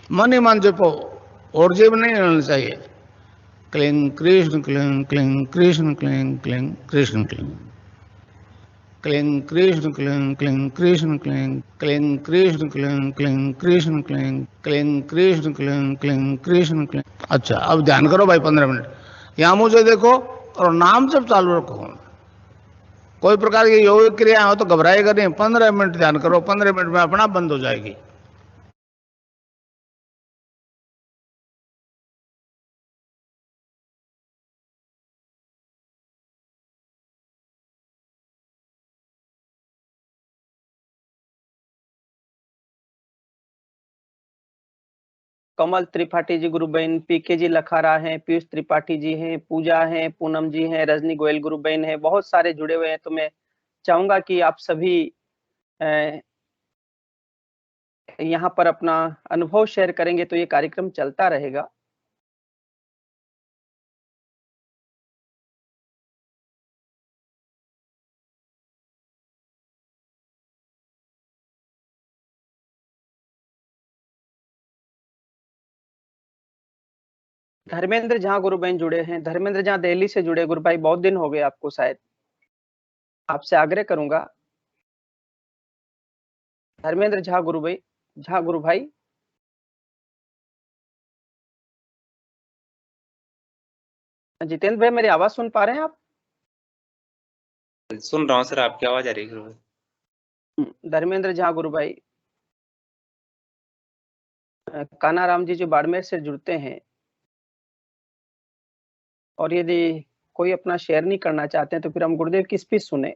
मन ही मन जपो, और जेब नहीं रहना चाहिए। Cling Krishna cling cling Krishna cling cling Krishna cling cling Krishna cling cling Krishna cling cling Krishna cling cling Krishna cling cling Krishna cling cling Krishna cling. अच्छा, अब ध्यान करो भाई 15 मिनट। यहां मुझे देखो और नाम जब चालू रखो। कोई प्रकार की योग क्रिया हो तो घबराएगा नहीं। 15 मिनट ध्यान करो, 15 मिनट में अपना बंद हो जाएगी। कमल त्रिपाठी जी गुरु बहन, पीके जी लखारा हैं, पीयूष त्रिपाठी जी हैं, पूजा हैं, पूनम जी हैं, रजनी गोयल गुरु बहन है, बहुत सारे जुड़े हुए हैं। तो मैं चाहूंगा कि आप सभी यहाँ पर अपना अनुभव शेयर करेंगे तो ये कार्यक्रम चलता रहेगा। धर्मेंद्र झा गुरु बहन जुड़े हैं। धर्मेंद्र झा दिल्ली से जुड़े। गुरु भाई बहुत दिन हो गए आपको, शायद आपसे आग्रह करूंगा। धर्मेंद्र झा गुरु भाई, झा गुरु भाई। जितेंद्र भाई मेरी आवाज सुन पा रहे हैं आप? सुन रहा हूँ सर, आपकी आवाज आ रही है। धर्मेंद्र झा गुरु भाई। कानाराम जी जो बाड़मेर से जुड़ते हैं, और यदि कोई अपना शेयर नहीं करना चाहते हैं तो फिर हम गुरुदेव की स्पीच सुने,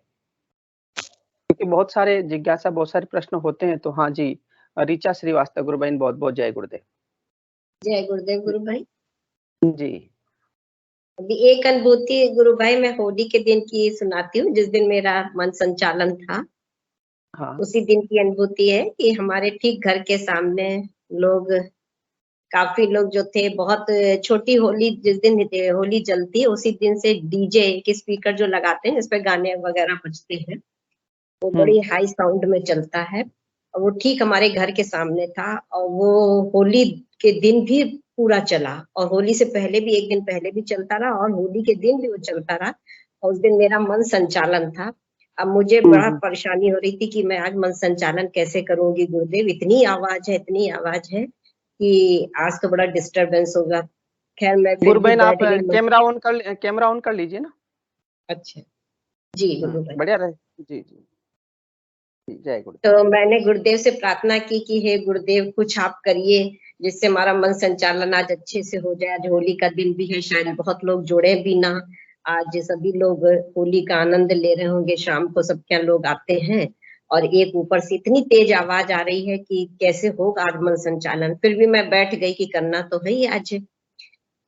क्योंकि बहुत सारे जिज्ञासा, बहुत सारे प्रश्न होते हैं। तो हाँ जी, ऋचा श्रीवास्तव गुरु बहन, बहुत बहुत जय गुरुदेव। जय गुरुदेव गुरु भाई जी। अभी एक अनुभूति गुरु भाई मैं होली के दिन की सुनाती हूँ, जिस दिन मेरा मन संचालन था। हाँ। उसी दिन की अनुभूति है कि हमारे ठीक घर के सामने लोग, काफी लोग जो थे, बहुत छोटी होली, जिस दिन होली जलती है उसी दिन से डीजे के स्पीकर जो लगाते हैं, इस पे गाने वगैरह बजते हैं, वो बड़ी हाई साउंड में चलता है। और वो ठीक हमारे घर के सामने था, और वो होली के दिन भी पूरा चला, और होली से पहले भी, एक दिन पहले भी चलता रहा, और होली के दिन भी वो चलता रहा। और उस दिन मेरा मन संचालन था। अब मुझे बड़ा परेशानी हो रही थी कि मैं आज मन संचालन कैसे करूंगी गुरुदेव, इतनी आवाज है, इतनी आवाज है कि आज तो बड़ा डिस्टरबेंस होगा। खैर मैं फिर भी आप बैठ गई। कैमरा ऑन कर लीजिए ना। अच्छा जी गुरु भाई, बढ़िया रहे। जी जी, जय गुरु। तो मैंने गुरुदेव से प्रार्थना की कि हे गुरुदेव कुछ आप करिए जिससे हमारा मन संचालन आज अच्छे से हो जाए। आज होली का दिन भी है, शायद बहुत लोग जुड़े भी ना। आज सभी लोग होली का आनंद ले रहे होंगे, शाम को सब क्या लोग आते हैं, और एक ऊपर से इतनी तेज आवाज आ रही है कि कैसे होगा आज मन संचालन। फिर भी मैं बैठ गई कि करना तो है ही आज।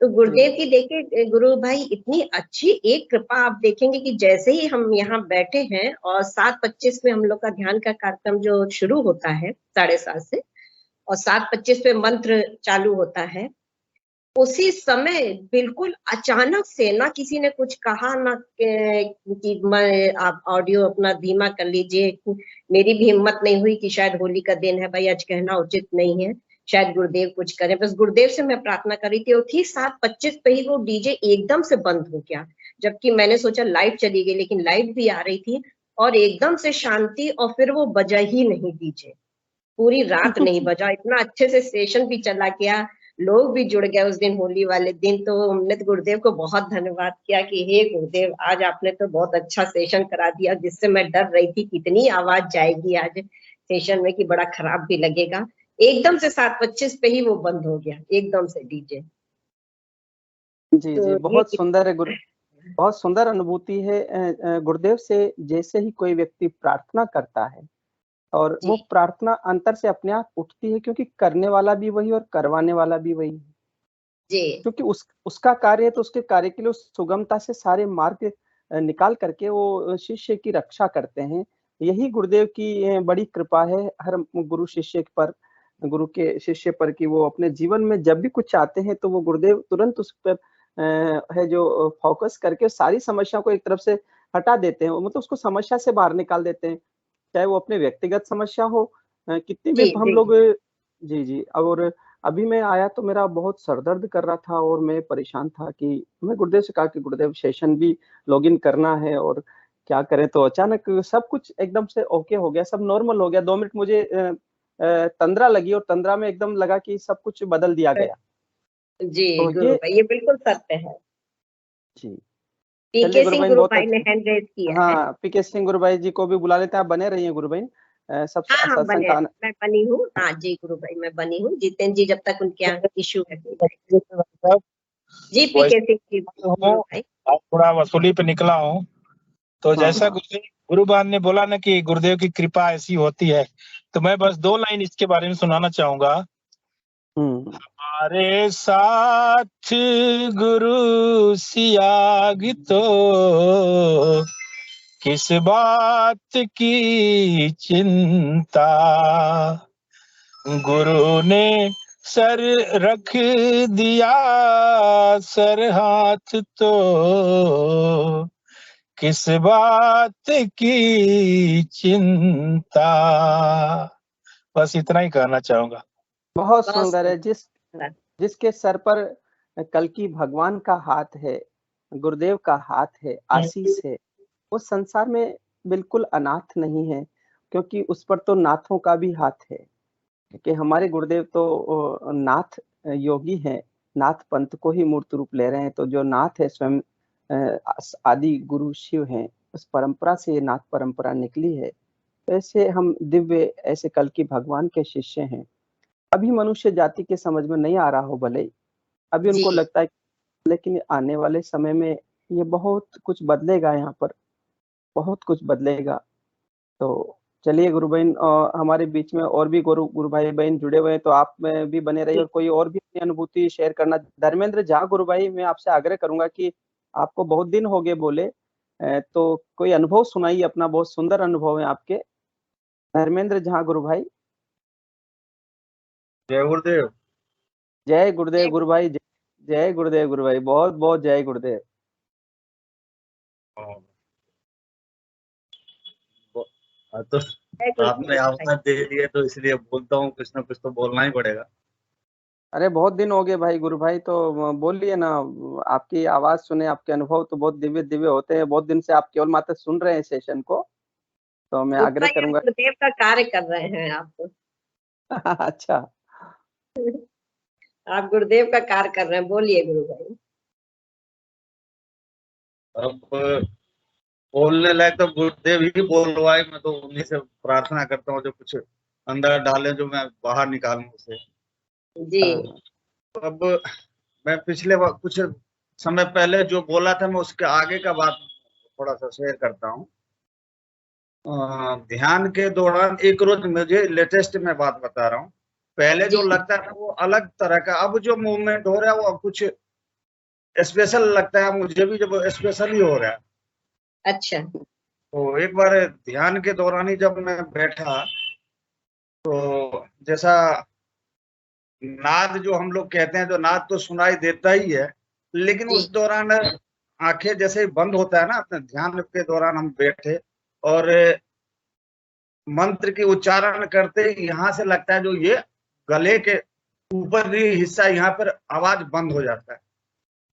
तो गुरुदेव की देखिए गुरु भाई, इतनी अच्छी एक कृपा आप देखेंगे कि जैसे ही हम यहाँ बैठे हैं और 7:25 में हम लोग का ध्यान का कार्यक्रम जो शुरू होता है 7:30 से, और 7:25 पे मंत्र चालू होता है, उसी समय बिल्कुल अचानक से, ना किसी ने कुछ कहा, ना कि मैं, आप ऑडियो अपना धीमा कर लीजिए। मेरी भी हिम्मत नहीं हुई कि शायद होली का दिन है भाई, आज कहना उचित नहीं है, शायद गुरुदेव कुछ करें। बस गुरुदेव से मैं प्रार्थना कर रही थी, और ठीक 7:25 पे ही वो डीजे एकदम से बंद हो गया। जबकि मैंने सोचा लाइट चली गई, लेकिन लाइट भी आ रही थी, और एकदम से शांति, और फिर वो बजा ही नहीं डीजे। पूरी रात नहीं बजा, इतना अच्छे से सेशन भी चला गया, लोग भी जुड़ गए उस दिन होली वाले दिन। तो हमने तो गुरुदेव को बहुत धन्यवाद किया कि हे गुरुदेव, आज आपने तो बहुत अच्छा सेशन करा दिया, जिससे मैं डर रही थी कितनी आवाज जाएगी आज सेशन में, कि बड़ा खराब भी लगेगा। एकदम से 7:25 पे ही वो बंद हो गया, एकदम से डीजे। जी जी, बहुत सुंदर है गुरु, बहुत सुंदर अनुभूति है। गुरुदेव से जैसे ही कोई व्यक्ति प्रार्थना करता है, और वो प्रार्थना अंतर से अपने आप उठती है, क्योंकि करने वाला भी वही और करवाने वाला भी वही है जी। क्योंकि उसका कार्य है, तो उसके कार्य के लिए सुगमता से सारे मार्ग निकाल करके वो शिष्य की रक्षा करते हैं। यही गुरुदेव की बड़ी कृपा है हर गुरु शिष्य पर, गुरु के शिष्य पर, कि वो अपने जीवन में जब भी कुछ चाहते हैं तो वो गुरुदेव तुरंत उस पर है जो फोकस करके सारी समस्या को एक तरफ से हटा देते हैं, मतलब उसको समस्या से बाहर निकाल देते हैं। चाहे वो अपने व्यक्तिगत समस्या हो, कितनी भी हम लोग, जी जी, और अभी मैं आया तो मेरा बहुत सर दर्द कर रहा था और मैं परेशान था कि मैं गुरुदेव से कहा कि गुरुदेव सेशन भी लॉगिन करना है और क्या करें, तो अचानक सब कुछ एकदम से ओके हो गया, सब नॉर्मल हो गया। 2 मिनट मुझे तंद्रा लगी और तंद्रा में एकदम लगा कि सब कुछ बदल दिया गया। जी तो गुरु भाई, ये बिल्कुल सत्य है। जी, चलिए पीके गुरु सिंह बहन गुरु बहुत भाई ने अच्छा। हैंड रेज किया है। हाँ, पीके सिंह गुरु भाई जी को भी बुला लेते हैं, आप बने रहिए गुरु बहन। सब हाँ हाँ सत्संग बने, का मैं बनी हूँ। हाँ जी गुरु भाई, मैं बनी हूँ। जितेंद्र जी जब तक उनके यहाँ इशू है। जी पीके सिंह जी गुरु भाई। आज थोड़ा वसूली पे निकला हूँ, तो जैसा हाँ, गुरुबान ने बोला ना कि गुरुदेव की कृपा ऐसी होती है, तो मैं बस 2 लाइन इसके बारे में सुनाना चाहूंगा। हमारे साथ गुरु सियाग तो किस बात की चिंता, गुरु ने सर रख दिया सर हाथ तो किस बात की चिंता। बस इतना ही कहना चाहूंगा। बहुत बहुत सुंदर है। सुंदर। जिसके सर पर कल्कि भगवान का हाथ है, गुरुदेव का हाथ है, आशीष है, वो संसार में बिल्कुल अनाथ नहीं है, क्योंकि उस पर तो नाथों का भी हाथ है। कि हमारे गुरुदेव तो नाथ योगी हैं, नाथ पंथ को ही मूर्त रूप ले रहे हैं। तो जो नाथ है स्वयं आदि गुरु शिव हैं, उस परंपरा से ये नाथ परंपरा निकली है। तो ऐसे हम दिव्य ऐसे कल की भगवान के शिष्य हैं। अभी मनुष्य जाति के समझ में नहीं आ रहा हो भले ही, अभी जी उनको लगता है, लेकिन आने वाले समय में ये बहुत कुछ बदलेगा, यहाँ पर बहुत कुछ बदलेगा। तो चलिए गुरु बहन, हमारे बीच में और भी गुरु गुरु भाई बहन जुड़े हुए हैं, तो आप में भी बने रहिए और कोई और भी अपनी अनुभूति शेयर करना। धर्मेंद्र झा गुरु भाई, मैं आपसे आग्रह करूंगा कि आपको बहुत दिन हो गए बोले, तो कोई अनुभव सुनाइए अपना, बहुत सुंदर अनुभव है आपके। धर्मेंद्र झा गुरु भाई। जय गुरुदेव। जय गुरुदेव गुरु भाई, जय गुरुदेव गुरु भाई, बहुत बहुत जय गुरुदेव। तो जय गुरु आपने भाई। अवसर दे दिया तो इसलिए बोलता हूँ, कुछ ना कुछ तो बोलना ही पड़ेगा। अरे बहुत दिन हो गए भाई गुरु भाई, तो बोलिए ना। आपकी आवाज सुने, आपके अनुभव तो बहुत दिव्य दिव्य होते हैं। बहुत दिन से आप केवल मात्र सुन रहे हैं सेशन को, तो मैं गुरु आग्रह भाई, हम करूंगा। गुरुदेव का कार्य कर रहे हैं आप। अच्छा, आप गुरुदेव का कार्य कर रहे हैं, बोलिए गुरु भाई। अब बोलने लायक तो गुरुदेव ही बोलवाए, मैं तो उन्हीं से प्रार्थना करता हूँ जो कुछ अंदर डाले, जो मैं बाहर निकालूं उसे। जी अब मैं पिछले कुछ समय पहले जो बोला था, मैं उसके आगे का बात थोड़ा सा शेयर करता हूँ। ध्यान के दौरान एक रोज मुझे लेटेस्ट में बात बता रहा हूँ, पहले जो लगता था वो अलग तरह का, अब जो मूवमेंट हो रहा है वो कुछ स्पेशल लगता है मुझे भी, जब स्पेशल ही हो रहा है। अच्छा। तो एक बार ध्यान के दौरान ही जब मैं बैठा, तो जैसा नाद जो हम लोग कहते हैं, जो नाद तो सुनाई देता ही है, लेकिन उस दौरान आंखें जैसे ही बंद होता है ना, अपने ध्यान के दौरान हम बैठे और मंत्र की उच्चारण करते ही यहाँ से लगता है जो ये गले के ऊपरी हिस्सा, यहाँ पर आवाज बंद हो जाता है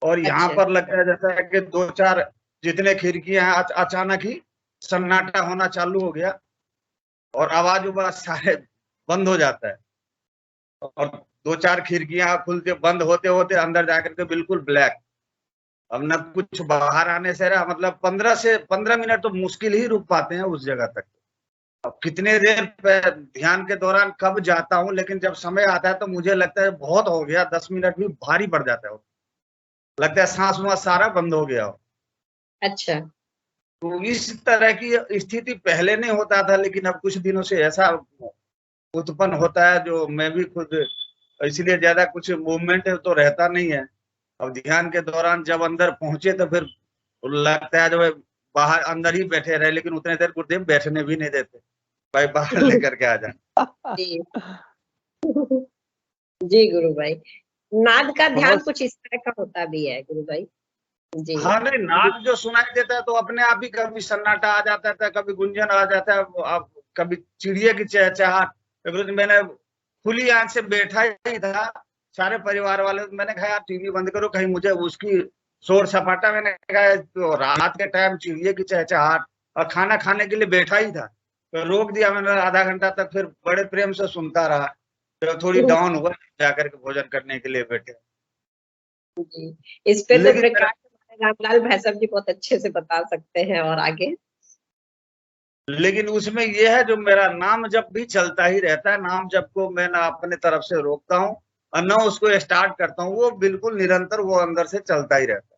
और यहाँ पर लगता है जैसा है कि 2-4 जितने खिड़कियां हैं अचानक ही सन्नाटा होना चालू हो गया और आवाज सारे बंद हो जाता है और 2-4 खिड़कियां खुलते बंद होते होते अंदर जाकर के बिल्कुल ब्लैक। अब न कुछ बाहर आने से रहा, मतलब 15 मिनट तो मुश्किल ही रुक पाते हैं उस जगह तक। अब कितने देर ध्यान के दौरान कब जाता हूँ, लेकिन जब समय आता है तो मुझे लगता है बहुत हो गया, 10 मिनट भी भारी पड़ जाता है, लगता है सांस वास सारा बंद हो गया हो। अच्छा। तो इस तरह की स्थिति पहले नहीं होता था, लेकिन अब कुछ दिनों से ऐसा उत्पन्न होता है जो मैं भी खुद, इसलिए ज्यादा कुछ मूवमेंट तो रहता नहीं है। अब ध्यान के दौरान जब अंदर पहुंचे तो फिर लगता है जो बाहर अंदर ही बैठे रहे, लेकिन उतने देर गुरुदेव बैठने भी नहीं देते, भाई बाहर लेकर के आ जाए। जी जी गुरु भाई, नाद का ध्यान कुछ इस तरह का होता भी है गुरु भाई। जी हाँ, नहीं नाद जो सुनाई देता है तो अपने आप ही कभी सन्नाटा आ जाता है, कभी गुंजन आ जाता है, कभी चिड़िया की चहचहाट। मैंने खुली आंख से बैठा ही था, सारे परिवार वाले, मैंने कहा यार टीवी बंद करो, कहीं मुझे उसकी शोर सपाटा, मैंने कहा तो रात के टाइम चिड़िए की चहचहाट, और खाना खाने के लिए बैठा ही था, तो रोक दिया मैंने आधा घंटा तक, फिर बड़े प्रेम से सुनता रहा, तो थोड़ी डाउन हुआ, जाकर के भोजन करने के लिए बैठे। जी, इस पे तो लेकिन प्रकाश हमारे रामलाल भाई साहब जी बहुत अच्छे से बता सकते हैं। और आगे लेकिन उसमें ये है, जो मेरा नाम जब भी चलता ही रहता है, नाम जब को मैं ना अपने तरफ से रोकता हूँ और न उसको स्टार्ट करता हूँ, वो बिल्कुल निरंतर वो अंदर से चलता ही रहता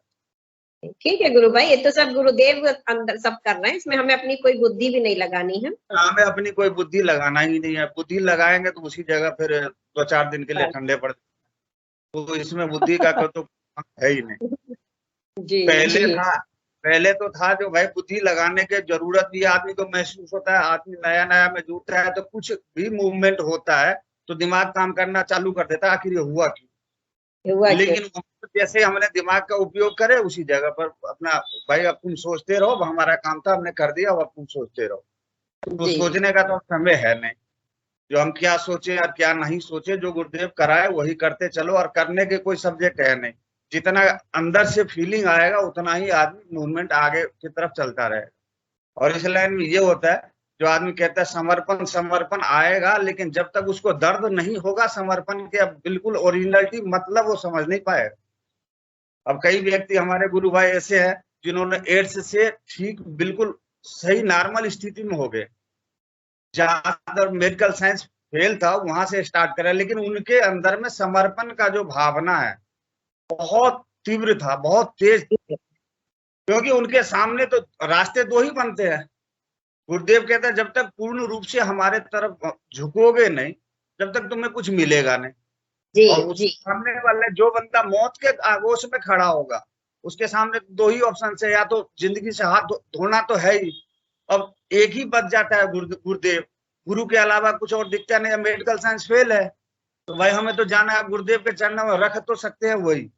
है। ठीक है गुरु भाई, ये तो सब गुरुदेव अंदर सब कर रहे हैं, इसमें हमें अपनी कोई बुद्धि भी नहीं लगानी है। हमें अपनी कोई बुद्धि लगाना ही नहीं है, बुद्धि लगाएंगे तो उसी जगह फिर 2-4 दिन के लिए ठंडे पड़, तो इसमें बुद्धि का तो है ही नहीं। जी पहले जी था, पहले तो था जो भाई बुद्धि लगाने की जरूरत भी आदमी को महसूस होता है, आदमी नया नया में जुड़ता है तो कुछ भी मूवमेंट होता है तो दिमाग काम करना चालू कर देता है, आखिर ये हुआ क्यों। हुआ क्यों? लेकिन जैसे हमने दिमाग का उपयोग करे उसी जगह पर अपना, भाई अब तुम सोचते रहो, हमारा काम था हमने कर दिया, अब तुम सोचते रहो। तो जी सोचने का तो समय है नहीं, जो हम क्या सोचे और क्या नहीं सोचे, जो गुरुदेव कराए वही करते चलो, और करने के कोई सब्जेक्ट है नहीं, जितना अंदर से फीलिंग आएगा उतना ही आदमी मूवमेंट आगे की तरफ चलता रहेगा। और इस लाइन में ये होता है, जो आदमी कहता है समर्पण समर्पण आएगा, लेकिन जब तक उसको दर्द नहीं होगा समर्पण के अब बिल्कुल ओरिजिनलिटी मतलब वो समझ नहीं पाएगा। अब कई व्यक्ति हमारे गुरु भाई ऐसे हैं जिन्होंने एड्स से ठीक बिल्कुल सही नॉर्मल स्थिति में हो गए, जहां मेडिकल साइंस फेल था वहां से स्टार्ट करा, लेकिन उनके अंदर में समर्पण का जो भावना है बहुत तीव्र था, बहुत तेज, क्योंकि उनके सामने तो रास्ते दो ही बनते हैं। गुरुदेव कहते हैं जब तक पूर्ण रूप से हमारे तरफ झुकोगे नहीं, जब तक तुम्हें कुछ मिलेगा नहीं। जी और उस जी सामने वाले जो बंदा मौत के आगोश में खड़ा होगा, उसके सामने दो ही ऑप्शन है, या तो जिंदगी से हाथ धोना तो है ही, अब एक ही बच जाता है गुरुदेव, गुरु के अलावा कुछ और दिखता नहीं है, मेडिकल साइंस फेल है, तो भाई हमें तो जाना है गुरुदेव के चरणों में, रख तो सकते हैं वही,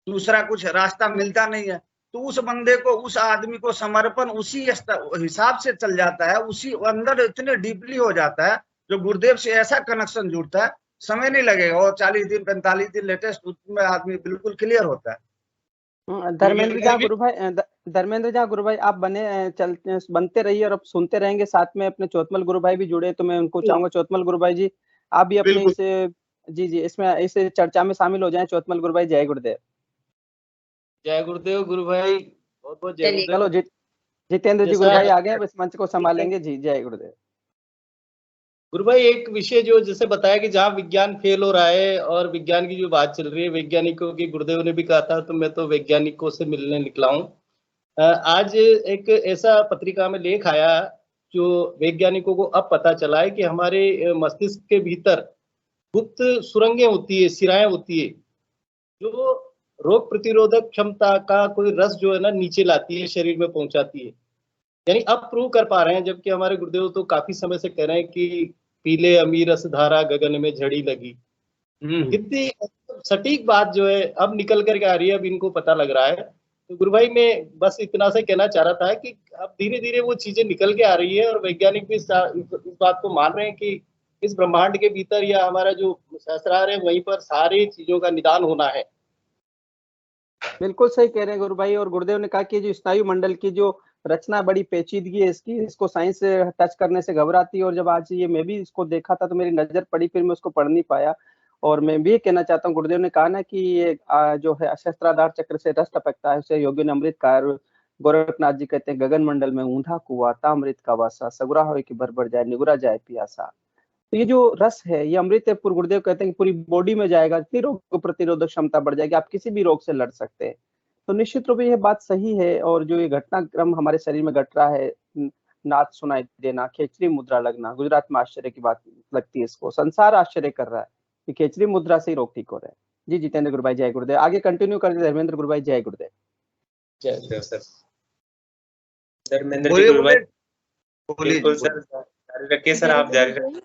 दूसरा कुछ रास्ता मिलता नहीं है। तो उस बंदे को, उस आदमी को समर्पण उसी हिसाब से चल जाता है, उसी अंदर इतने डीपली हो जाता है, जो गुरुदेव से ऐसा कनेक्शन जुड़ता है, समय नहीं लगेगा, और 40 दिन 45 दिन लेटेस्ट उसमें आदमी बिल्कुल क्लियर होता है। धर्मेंद्र झा गुरु भाई, धर्मेंद्र झा गुरु भाई, आप बनते रहिए और अब सुनते रहेंगे, साथ में अपने चौतमल गुरु भाई भी जुड़े, तो मैं उनको चाहूंगा चौतमल गुरु भाई जी आप भी अपने इस जी इसमें इस चर्चा में शामिल हो जाएं। चौतमल गुरु भाई, जय गुरुदेव। जय गुरुदेव गुरु भाई, बहुत बहुत जय चलिए। गुरुदेव। चलो जितेंद्र जी गुरु भाई आ गए, इस मंच को संभालेंगे जी। जय गुरुदेव। गुरु भाई, एक विषय जो जैसे बताया कि जहाँ विज्ञान फेल हो रहा है और विज्ञान की जो बात चल रही है, वैज्ञानिकों की, गुरुदेव ने भी कहा था, तो मैं तो वैज्ञानिकों से मिलने निकला हूँ। आज एक ऐसा पत्रिका में लेख आया जो वैज्ञानिकों को अब पता चला है कि हमारे मस्तिष्क के भीतर गुप्त सुरंगें होती है, सिराएं होती है, जो रोग प्रतिरोधक क्षमता का कोई रस जो है ना नीचे लाती है, शरीर में पहुंचाती है। यानी अब प्रूव कर पा रहे हैं, जबकि हमारे गुरुदेव तो काफी समय से कह रहे हैं कि पीले अमीर रस धारा गगन में झड़ी लगी। कितनी सटीक बात जो है अब निकल करके आ रही है, अब इनको पता लग रहा है। तो गुरु भाई मैं बस इतना से कहना चाह रहा था कि अब धीरे धीरे वो चीजें निकल के आ रही है और वैज्ञानिक भी इस बात को मान रहे हैं कि इस ब्रह्मांड के भीतर या हमारा जो सहस्रार है वहीं पर सारी चीजों का निदान होना है। बिल्कुल सही कह रहे हैं गुरु भाई। और गुरुदेव ने कहा कि जो स्नायु मंडल की जो रचना बड़ी पेचीदगी है इसकी, इसको साइंस से टच करने से घबराती है। और जब आज ये मैं भी इसको देखा था तो मेरी नजर पड़ी, फिर मैं उसको पढ़ नहीं पाया। और मैं भी कहना चाहता हूँ, गुरुदेव ने कहा ना कि ये जो है सहस्त्राधार चक्र से रस टपकता है, उसे योगी ने अमृत कहा। गोरखनाथ जी कहते हैं गगन मंडल में ऊंधा कुआ तामृत का वासा, सगुरा हो कि भर भर जाए निगुरा जाए पियासा। तो ये जो रस है ये अमृत है। पूर्व गुरुदेव कहते हैं कि पूरी बॉडी में जाएगा, इतनी रोग प्रतिरोधक क्षमता बढ़ जाएगी, आप किसी भी रोग से लड़ सकते हैं। तो निश्चित रूप से ये बात सही है। और जो ये घटनाक्रम हमारे शरीर में घट रहा है, नाद सुनाई देना, खेचरी मुद्रा लगना, गुजरात में आश्चर्य की बात लगती है इसको, संसार आश्चर्य कर रहा है कि खेचरी मुद्रा से ही रोग ठीक हो रहा है। जी जितेंद्र गुरु भाई, जय गुरुदेव। आगे कंटिन्यू कर दे धर्मेंद्र गुरु भाई, जय गुरुदेव। जय गुरुदेव सर। धर्मेंद्र जी बोलिए गुरु भाई, बोलिए बिल्कुल सर, जारी रखिए सर, आप जारी रखिए।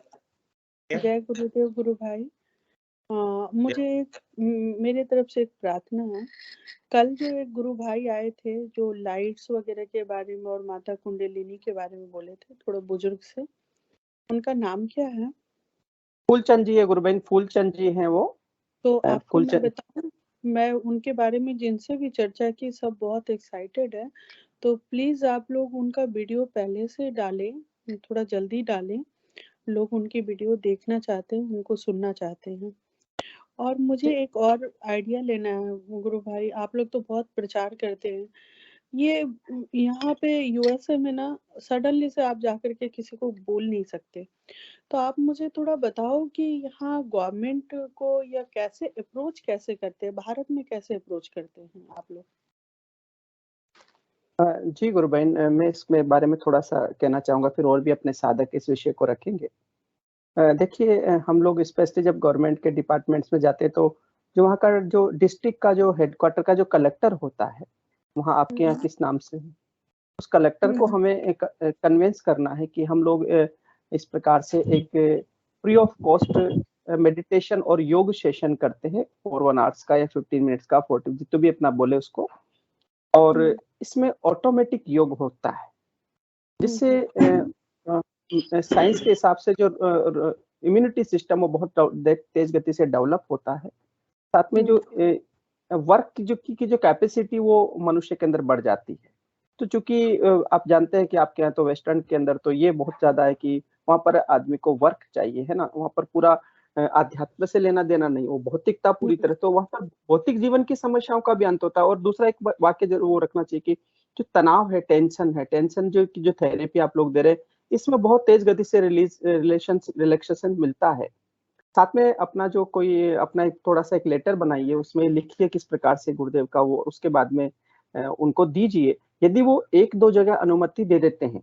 जय गुरुदेव गुरु भाई। मुझे मेरे तरफ से एक प्रार्थना है। कल जो एक गुरु भाई आए थे जो लाइट्स वगैरह के बारे में और माता कुंडलिनी के बारे में बोले थे, थोड़े बुजुर्ग से, उनका नाम क्या है? फूलचंद जी है गुरुबहन, फूलचंद जी हैं वो। तो आपको मैं फूलचंद, बताऊं, मैं उनके बारे में जिनसे भी चर्चा की सब बहुत एक्साइटेड है। तो प्लीज आप लोग उनका वीडियो पहले से डालें, थोड़ा जल्दी डालें। लोग उनकी वीडियो देखना चाहते हैं, उनको सुनना चाहते हैं। और मुझे एक और आइडिया लेना है गुरु भाई, आप लोग तो बहुत प्रचार करते हैं। ये यहाँ पे यूएसए में ना सडनली से आप जाकर के किसी को बोल नहीं सकते। तो आप मुझे थोड़ा बताओ कि यहाँ गवर्नमेंट को या कैसे अप्रोच कैसे करते हैं, भारत में कैसे अप्रोच करते हैं आप लोग? जी गुरुबहन, मैं इसमें बारे में थोड़ा सा कहना चाहूंगा, फिर और भी अपने साधक इस विषय को रखेंगे। देखिए, हम लोग स्पेशली जब गवर्नमेंट के डिपार्टमेंट्स में जाते हैं तो जो वहाँ का जो डिस्ट्रिक्ट का जो हेडक्वार्टर का जो कलेक्टर होता है, वहाँ आपके यहाँ किस नाम से है, उस कलेक्टर को हमें एक कन्विंस करना है कि हम लोग इस प्रकार से एक फ्री ऑफ कॉस्ट मेडिटेशन और योग सेशन करते हैं, 4 आवर्स का या 15 मिनट्स का, 40 जितना भी अपना बोले उसको। और इसमें ऑटोमेटिक योग होता है, जिससे साइंस के हिसाब से जो इम्यूनिटी सिस्टम वो बहुत तेज गति से डेवलप होता है। साथ में जो वर्क की जो कैपेसिटी वो मनुष्य के अंदर बढ़ जाती है। तो चूंकि आप जानते हैं कि आपके यहाँ तो वेस्टर्न के अंदर तो ये बहुत ज्यादा है कि वहाँ पर आदमी को वर्क चाहिए, है ना, वहाँ पर पूरा आध्यात्म से लेना देना नहीं, वो भौतिकता पूरी तरह, तो वहाँ पर भौतिक जीवन की समस्याओं का भी अंत होता है। और दूसरा एक वाक्य जरूर वो रखना चाहिए कि जो तनाव है, टेंशन जो थेरेपी आप लोग दे रहे हैं, इसमें बहुत तेज गति से रिलैक्सेशन मिलता है। साथ में अपना जो कोई अपना एक थोड़ा सा एक लेटर बनाइए, उसमें लिखिए किस प्रकार से गुरुदेव का, वो उसके बाद में उनको दीजिए। यदि वो 1-2 जगह अनुमति दे देते हैं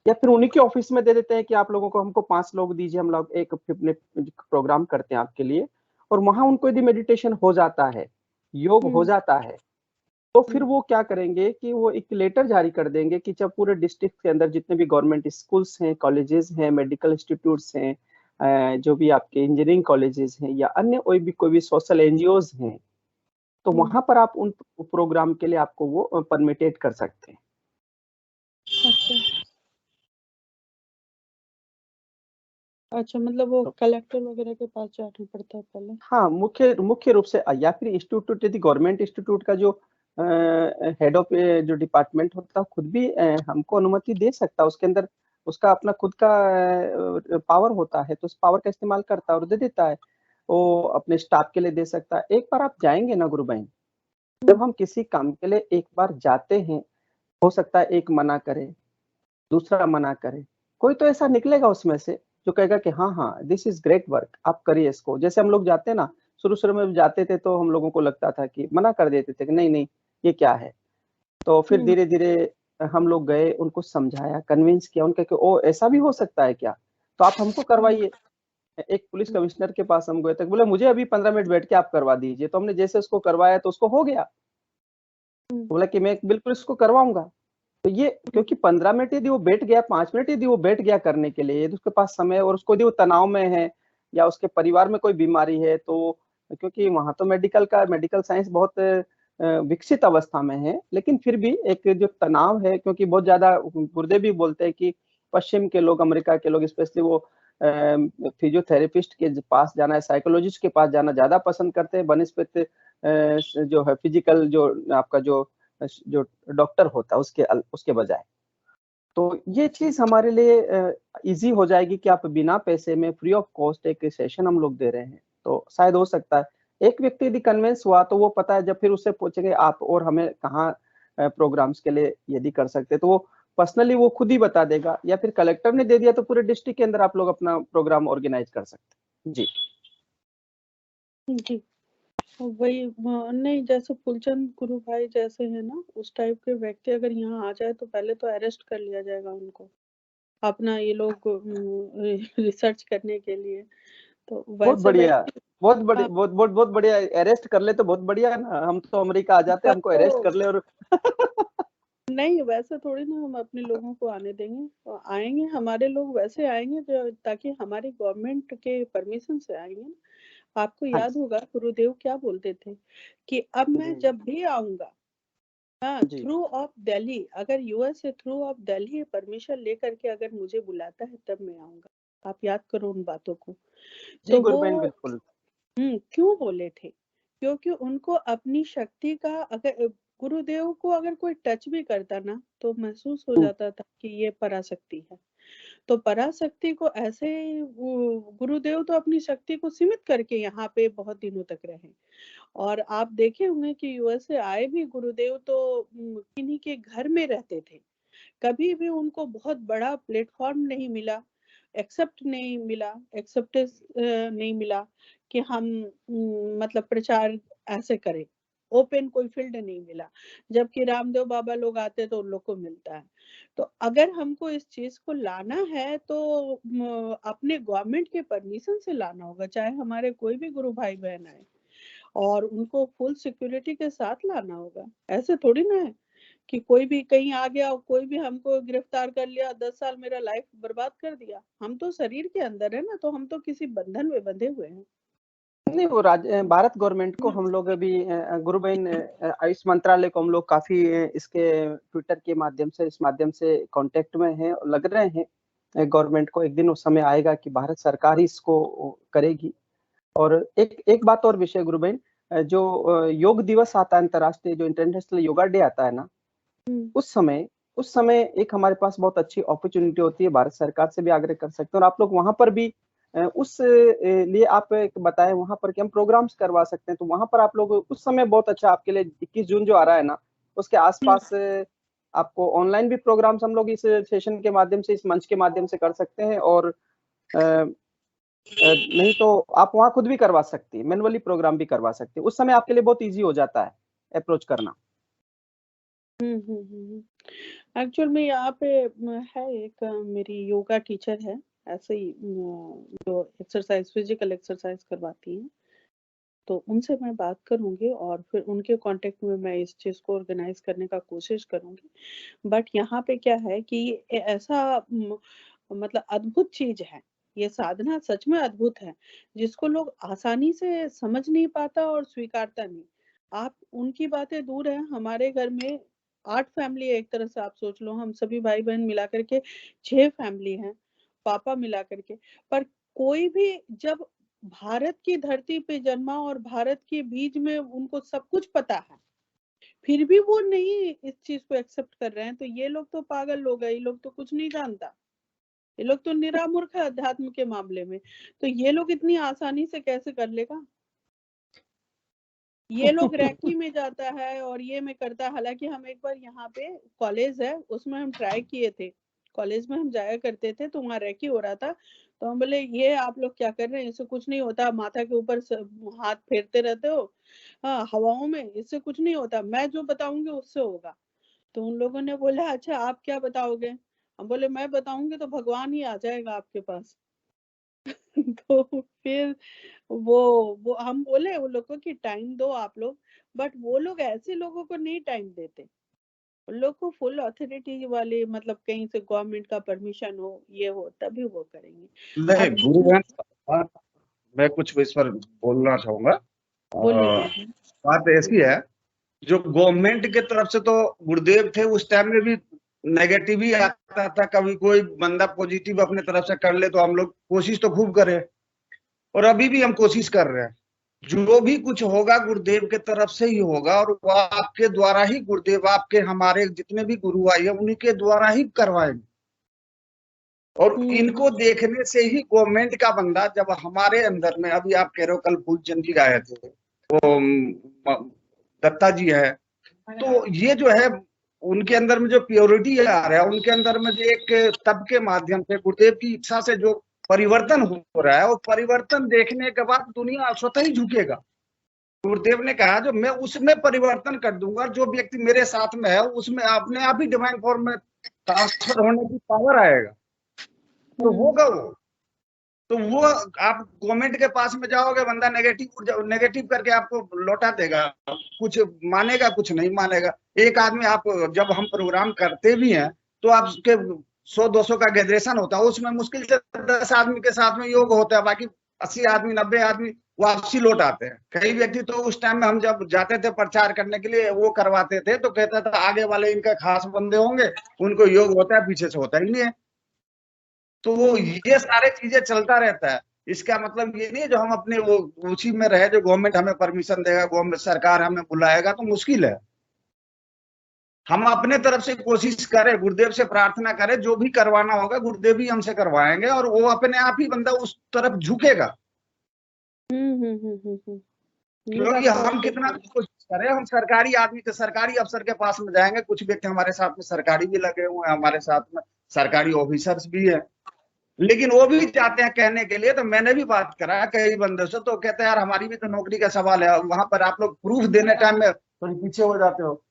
या फिर उन्हीं के ऑफिस में दे देते हैं कि आप लोगों को, हमको 5 लोग दीजिए, हम लोग एक प्रोग्राम करते हैं आपके लिए, और वहां उनको यदि मेडिटेशन हो जाता है, योग हो जाता है, तो फिर वो क्या करेंगे कि वो एक लेटर जारी कर देंगे कि जब पूरे डिस्ट्रिक्ट के अंदर जितने भी गवर्नमेंट स्कूल्स हैं, कॉलेजेस हैं, मेडिकल इंस्टीट्यूट्स हैं, जो भी आपके इंजीनियरिंग कॉलेजेस हैं या अन्य कोई भी सोशल एनजीओज हैं, तो वहां पर आप उन प्रोग्राम के लिए आपको वो परमिटेड कर सकते हैं। अच्छा, मतलब वो कलेक्टर वगैरह के पास जाना पड़ता है पहले? हाँ, मुख्य रूप से, या फिर इंस्टीट्यूट, यदि गवर्नमेंट इंस्टीट्यूट का जो हेड ऑफ जो डिपार्टमेंट होता है खुद भी हमको अनुमति दे सकता है, उसके अंदर उसका अपना खुद का पावर होता है, तो उस पावर का इस्तेमाल करता है और दे देता है, वो अपने स्टाफ के लिए दे सकता है। एक बार आप जाएंगे ना गुरु बहन, जब हम किसी काम के लिए एक बार जाते हैं, हो सकता है एक मना करे, दूसरा मना करे, कोई तो ऐसा निकलेगा उसमें से जो कहेगा कि हाँ हाँ, दिस इज ग्रेट वर्क, आप करिए इसको। जैसे हम लोग जाते हैं ना, शुरू में जाते थे तो हम लोगों को लगता था कि मना कर देते थे कि नहीं नहीं ये क्या है, तो फिर धीरे धीरे हम लोग गए, उनको समझाया, कन्विंस किया, उनके कि ओ ऐसा भी हो सकता है क्या, तो आप हमको करवाइए। एक पुलिस कमिश्नर के पास हम गए थे, बोले मुझे अभी 15 मिनट बैठ के आप करवा दीजिए, तो हमने जैसे उसको करवाया तो उसको हो गया, बोला कि मैं बिल्कुल इसको करवाऊंगा। तो ये क्योंकि 15 मिनट यदि वो बैठ गया, 5 मिनट यदि वो बैठ गया करने के लिए, यदि उसके पास समय, और उसको यदि वो तनाव में है या उसके परिवार में कोई बीमारी है, तो क्योंकि वहां तो मेडिकल साइंस बहुत विकसित अवस्था में है, लेकिन फिर भी एक जो तनाव है, क्योंकि बहुत ज्यादा गुरुदेव भी बोलते हैं कि पश्चिम के लोग, अमेरिका के लोग स्पेशली, वो फिजियोथेरेपिस्ट के पास जाना, साइकोलॉजिस्ट के पास जाना ज्यादा पसंद करते हैं बनस्पति जो है फिजिकल, जो आपका जो डॉक्टर होता है उसके बजाय। तो ये चीज हमारे लिए इजी हो जाएगी कि आप बिना पैसे में फ्री ऑफ कॉस्ट एक सेशन हम लोग दे रहे हैं, तो शायद हो सकता है एक व्यक्ति यदि कन्विंस हुआ तो वो पता है, जब फिर उससे पूछेंगे आप और हमें कहाँ प्रोग्राम्स के लिए यदि कर सकते, तो वो पर्सनली वो खुद ही बता देगा, या फिर कलेक्टर ने दे दिया तो पूरे डिस्ट्रिक्ट के अंदर आप लोग अपना प्रोग्राम ऑर्गेनाइज कर सकते हैं। जी जी, वही नहीं, जैसे फूलचंद गुरु भाई जैसे है ना, उस टाइप के व्यक्ति अगर यहाँ आ जाए तो पहले तो अरेस्ट कर लिया जाएगा उनको, अपना ये लोग रिसर्च करने के लिए। तो बहुत वैसे बढ़िया, व्यक्ति, बहुत बड़ी, हाँ, बहुत बढ़िया, अरेस्ट कर ले तो बहुत बढ़िया ना, हम तो अमेरिका आ जाते, हमको अरेस्ट कर ले और नहीं वैसे थोड़ी ना हम अपने लोगों को आने देंगे, तो आएंगे हमारे लोग, वैसे आएंगे जो ताकि हमारी गवर्नमेंट के परमिशन से आएंगे। आपको हाँ याद होगा गुरुदेव क्या बोलते थे कि अब मैं जी जब भी आऊंगा, हाँ, जी थ्रू ऑफ दिल्ली, अगर यूएस से थ्रू ऑफ दिल्ली परमिशन लेकर के अगर मुझे बुलाता है तब मैं आऊंगा। आप याद करो उन बातों को। जी तो गुरुबहन वो बिल्कुल। क्यों बोले थे? क्योंकि उनको अपनी शक्ति का अगर गुरुदेव को अगर कोई टच भी करता ना तो महसूस हो जाता था कि ये पराशक्ति है। तो पराशक्ति को ऐसे वो गुरुदेव तो अपनी शक्ति को सीमित करके यहाँ पे बहुत दिनों तक रहे। और आप देखे होंगे कि यूएस से आए भी गुरुदेव तो किन्हीं के घर में रहते थे। कभी भी उनको बहुत बड़ा प्लेटफॉर्म नहीं मिला, एक्सेप्टेंस नहीं मिला कि हम मतलब प्रचार ऐसे करें। ओपन कोई फील्ड नहीं मिला, जबकि रामदेव बाबा लोग आते तो उन लोग को मिलता है। तो अगर हमको इस चीज को लाना है तो अपने गवर्नमेंट के परमिशन से लाना होगा, चाहे हमारे कोई भी गुरु भाई बहन आए, और उनको फुल सिक्योरिटी के साथ लाना होगा। ऐसे थोड़ी ना है कि कोई भी कहीं आ गया और कोई भी हमको गिरफ्तार कर लिया, 10 साल मेरा लाइफ बर्बाद कर दिया। हम तो शरीर के अंदर है ना, तो हम तो किसी बंधन में बंधे हुए हैं। नहीं, वो भारत गवर्नमेंट को हम लोग अभी गुरुबहन आयुष मंत्रालय को हम लोग काफी इसके ट्विटर के माध्यम से इस माध्यम से कांटेक्ट में हैं, लग रहे हैं गवर्नमेंट को एक दिन वो समय आएगा कि भारत सरकार ही इसको करेगी। और एक बात और विषय गुरुबहन, जो योग दिवस आता है अंतर्राष्ट्रीय, जो इंटरनेशनल योगा डे आता है ना, उस समय एक हमारे पास बहुत अच्छी अपॉर्चुनिटी होती है, भारत सरकार से भी आग्रह कर सकते हैं और आप लोग वहां पर भी उस लिए आप बताएं वहां पर कि हम प्रोग्राम्स करवा सकते हैं। तो वहां पर आप लोग उस समय बहुत अच्छा आपके लिए 21 जून जो आ रहा है ना, उसके आसपास आपको ऑनलाइन भी प्रोग्राम्स हम लोग इस सेशन के माध्यम से, इस मंच के माध्यम से कर सकते हैं। और नहीं तो आप वहां खुद भी करवा सकती है, मैनुअली प्रोग्राम भी करवा सकते हैं। उस समय आपके लिए बहुत ईजी हो जाता है अप्रोच करना। एक्चुअल में यहाँ पे है एक मेरी योगा टीचर है, ऐसे ही जो एक्सरसाइज फिजिकल एक्सरसाइज करवाती हैं, तो उनसे मैं बात करूंगी और फिर उनके कांटेक्ट में मैं इस चीज को ऑर्गेनाइज करने का कोशिश करूंगी। बट यहाँ पे क्या है कि ये ऐसा मतलब अद्भुत चीज है, ये साधना सच में अद्भुत है, जिसको लोग आसानी से समझ नहीं पाता और स्वीकारता नहीं। आप उनकी बातें दूर है, हमारे घर में 8 फैमिली है, एक तरह से आप सोच लो, हम सभी भाई बहन मिला करके 6 फैमिली हैं, पापा मिला करके। पर कोई भी जब भारत की धरती पे जन्मा और भारत के बीज में उनको सब कुछ पता है, फिर भी वो नहीं इस चीज को एक्सेप्ट कर रहे हैं, तो ये लोग तो पागल लोग हैं, ये लोग तो कुछ नहीं जानता, ये लोग तो निरामूर्ख है अध्यात्म के मामले में। तो ये लोग इतनी आसानी से कैसे कर लेगा? ये लोग रैकी में जाता है और ये में करता है। हालांकि हम एक बार यहाँ पे कॉलेज है उसमें हम ट्राई किए थे, कॉलेज में हम जाया करते थे, तो वहाँ रैकी हो रहा था, तो हम बोले ये आप लोग क्या कर रहे हैं, इससे कुछ नहीं होता, माथा के ऊपर हाथ फेरते रहते हो हाँ हवाओं में, इससे कुछ नहीं होता, मैं जो बताऊंगी उससे होगा। तो उन लोगों ने बोला अच्छा आप क्या बताओगे? हम बोले मैं बताऊंगी तो भगवान ही आ जाएगा आपके पास। तो फिर वो हम बोले वो लोग को कि टाइम दो आप लोग, बट वो लोग ऐसे लोगों को नहीं टाइम देते, उन लोग को फुल अथॉरिटी वाले, मतलब कहीं से गवर्नमेंट का परमिशन हो, ये हो, तभी वो करेंगे। नहीं अब गुरुबहन, मैं कुछ इस पर बोलना चाहूंगा। बोलिए। बात ऐसी है, जो गवर्नमेंट के तरफ से तो गुरुदेव थे उस टाइम में भी नेगेटिव ही आता था, कभी कोई बंदा पॉजिटिव अपने तरफ से कर ले तो हम लोग कोशिश तो खूब करें, और अभी भी हम कोशिश कर रहे हैं। जो भी कुछ होगा गुरुदेव के तरफ से ही होगा, और वो आपके द्वारा ही, गुरुदेव आपके हमारे जितने भी गुरु आए हैं उन्हीं के द्वारा ही करवाएंगे। और इनको देखने से ही गवर्नमेंट का बंदा, जब हमारे अंदर में, अभी आप कह रहे हो कल फूलचंद जी आए थे, वो दत्ता जी है, तो ये जो है उनके अंदर में जो प्योरिटी आ रहा है, उनके अंदर में जो एक तब के माध्यम से गुरुदेव की इच्छा से जो परिवर्तन हो रहा है, वो परिवर्तन देखने के बाद दुनिया स्वतः ही झुकेगा। गुरुदेव ने कहा जो मैं उसमें परिवर्तन कर दूंगा, जो व्यक्ति मेरे साथ में है उसमें अपने आप ही डिवाइन फॉर्म में ट्रांसफर होने की पावर आएगा, तो होगा वो। तो वो आप गवर्नमेंट के पास में जाओगे, बंदा नेगेटिव करके आपको लौटा देगा, कुछ मानेगा कुछ नहीं मानेगा। एक आदमी, आप जब हम प्रोग्राम करते भी हैं तो आपके 100-200 का गैदरेशन होता है, उसमें मुश्किल से 10 आदमी के साथ में योग होता है, बाकी 80 आदमी 90 आदमी वापसी लौट आते हैं। कई व्यक्ति तो उस टाइम में हम जब जाते थे प्रचार करने के लिए, वो करवाते थे तो कहता था आगे वाले इनके खास बंदे होंगे, उनको योग होता है, पीछे से होता ही नहीं है। तो वो ये सारे चीजें चलता रहता है। इसका मतलब ये नहीं है जो हम अपने वो उसी में रहे, जो गवर्नमेंट हमें परमिशन देगा, गवर्नमेंट सरकार हमें बुलाएगा तो मुश्किल है। हम अपने तरफ से कोशिश करें, गुरुदेव से प्रार्थना करें, जो भी करवाना होगा गुरुदेव ही हमसे करवाएंगे, और वो अपने आप ही बंदा उस तरफ झुकेगा। ये बात क्योंकि तो हम आप कितना बिल्कुल भी कोशिश करें, हम सरकारी आदमी के सरकारी अफसर के पास में जाएंगे, कुछ व्यक्ति हमारे साथ में सरकारी भी लगे हुए हैं, हमारे साथ में सरकारी ऑफिसर्स भी हैं, लेकिन वो भी जाते हैं कहने के लिए। तो मैंने भी बात करा है कई बंदों से, तो कहते हैं यार हमारी भी तो नौकरी का सवाल है, वहां पर आप लोग प्रूफ देने टाइम में थोड़ी पीछे हो जाते हो।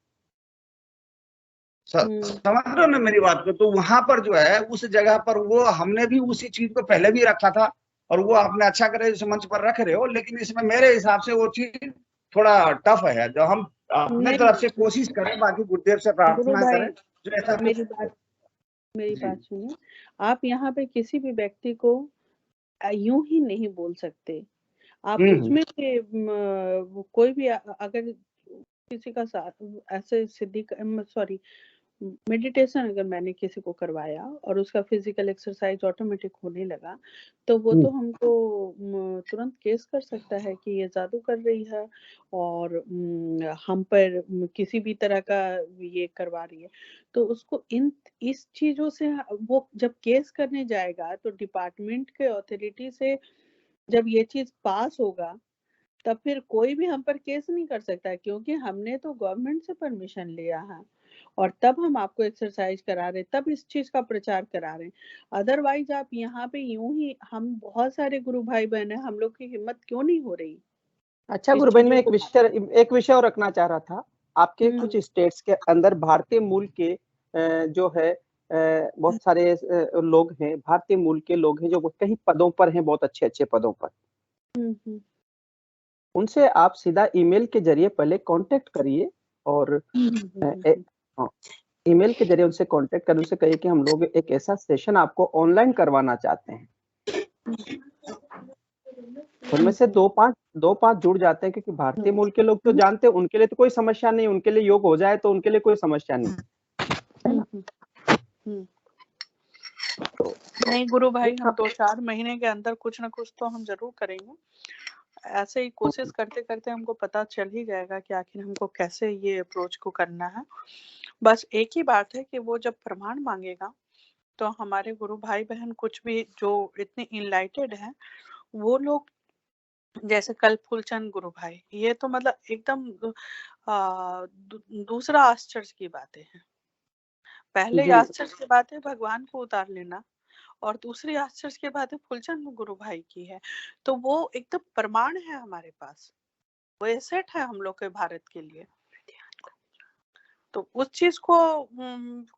समझ रहे हो ना मेरी बात को? तो वहां पर जो है उस जगह पर वो हमने भी उसी चीज को पहले भी रखा था, और वो आपने अच्छा करे इस मंच पर रख रहे हो, लेकिन इसमें मेरे हिसाब से वो चीज थोड़ा टफ है। जो हम अपने नहीं तरफ से कोशिश करें, बाकी गुरुदेव से गुरु प्रार्थना भाई, करें जो ऐसा मेरी बात सुनिए। आप यहाँ पे किसी भी व्यक्ति को यूं ही नहीं बोल सकते। आप उसमें से कोई भी अगर किसी का ऐसे सॉरी मेडिटेशन अगर मैंने किसी को करवाया और उसका फिजिकल एक्सरसाइज ऑटोमेटिक होने लगा, तो वो तो हमको तुरंत केस कर सकता है कि ये जादू कर रही है और हम पर किसी भी तरह का ये करवा रही है। तो उसको इस चीजों से वो जब केस करने जाएगा तो डिपार्टमेंट के अथॉरिटी से जब ये चीज पास होगा तब फिर कोई भी हम पर केस नहीं कर सकता, क्योंकि हमने तो गवर्नमेंट से परमिशन लिया है और तब हम आपको एक्सरसाइज करा रहे, तब इस चीज का प्रचार करा रहे हैं। अदरवाइज आप यहाँ पे यूं ही, हम बहुत सारे गुरु भाई बहन है, हम लोग की हिम्मत क्यों नहीं हो रही? अच्छा गुरु बहन, मैं एक विषय और रखना चाह रहा था। आपके कुछ स्टेट्स के अंदर भारतीय मूल के जो है बहुत सारे लोग हैं, भारतीय मूल के लोग हैं जो कई पदों पर हैं, बहुत अच्छे अच्छे पदों पर। उनसे आप सीधा ईमेल के जरिए पहले कांटेक्ट करिए, और ईमेल के जरिए उनसे कांटेक्ट कर उनसे कहिए कि हम लोग एक ऐसा सेशन आपको ऑनलाइन करवाना चाहते हैं। उनमें से दो पांच जुड़ जाते हैं, क्योंकि भारतीय मूल के लोग तो जानते हैं, उनके लिए तो कोई समस्या नहीं, उनके लिए योग हो जाए तो उनके लिए कोई समस्या नहीं है ना। नहीं गुरु भाई, हम 2-4 महीने के अंदर कुछ ना कुछ तो हम जरूर करेंगे। ऐसे ही कोशिश करते करते हमको पता चल ही जाएगा कि आखिर हमको कैसे ये अप्रोच को करना है। बस एक ही बात है कि वो जब प्रमाण मांगेगा तो हमारे गुरु भाई बहन कुछ भी जो इतने इनलाइटेड हैं, वो लोग जैसे कल फूलचंद गुरु भाई, ये तो मतलब एकदम दूसरा आश्चर्य की बातें हैं। पहले आश्चर्य की बात है भगवान को उतार लेना, और दूसरी आश्चर्य की बात है फूलचंद गुरु भाई की है। तो वो एकदम प्रमाण है हमारे पास, वो एसेट है हम लोग के भारत के लिए। तो उस चीज को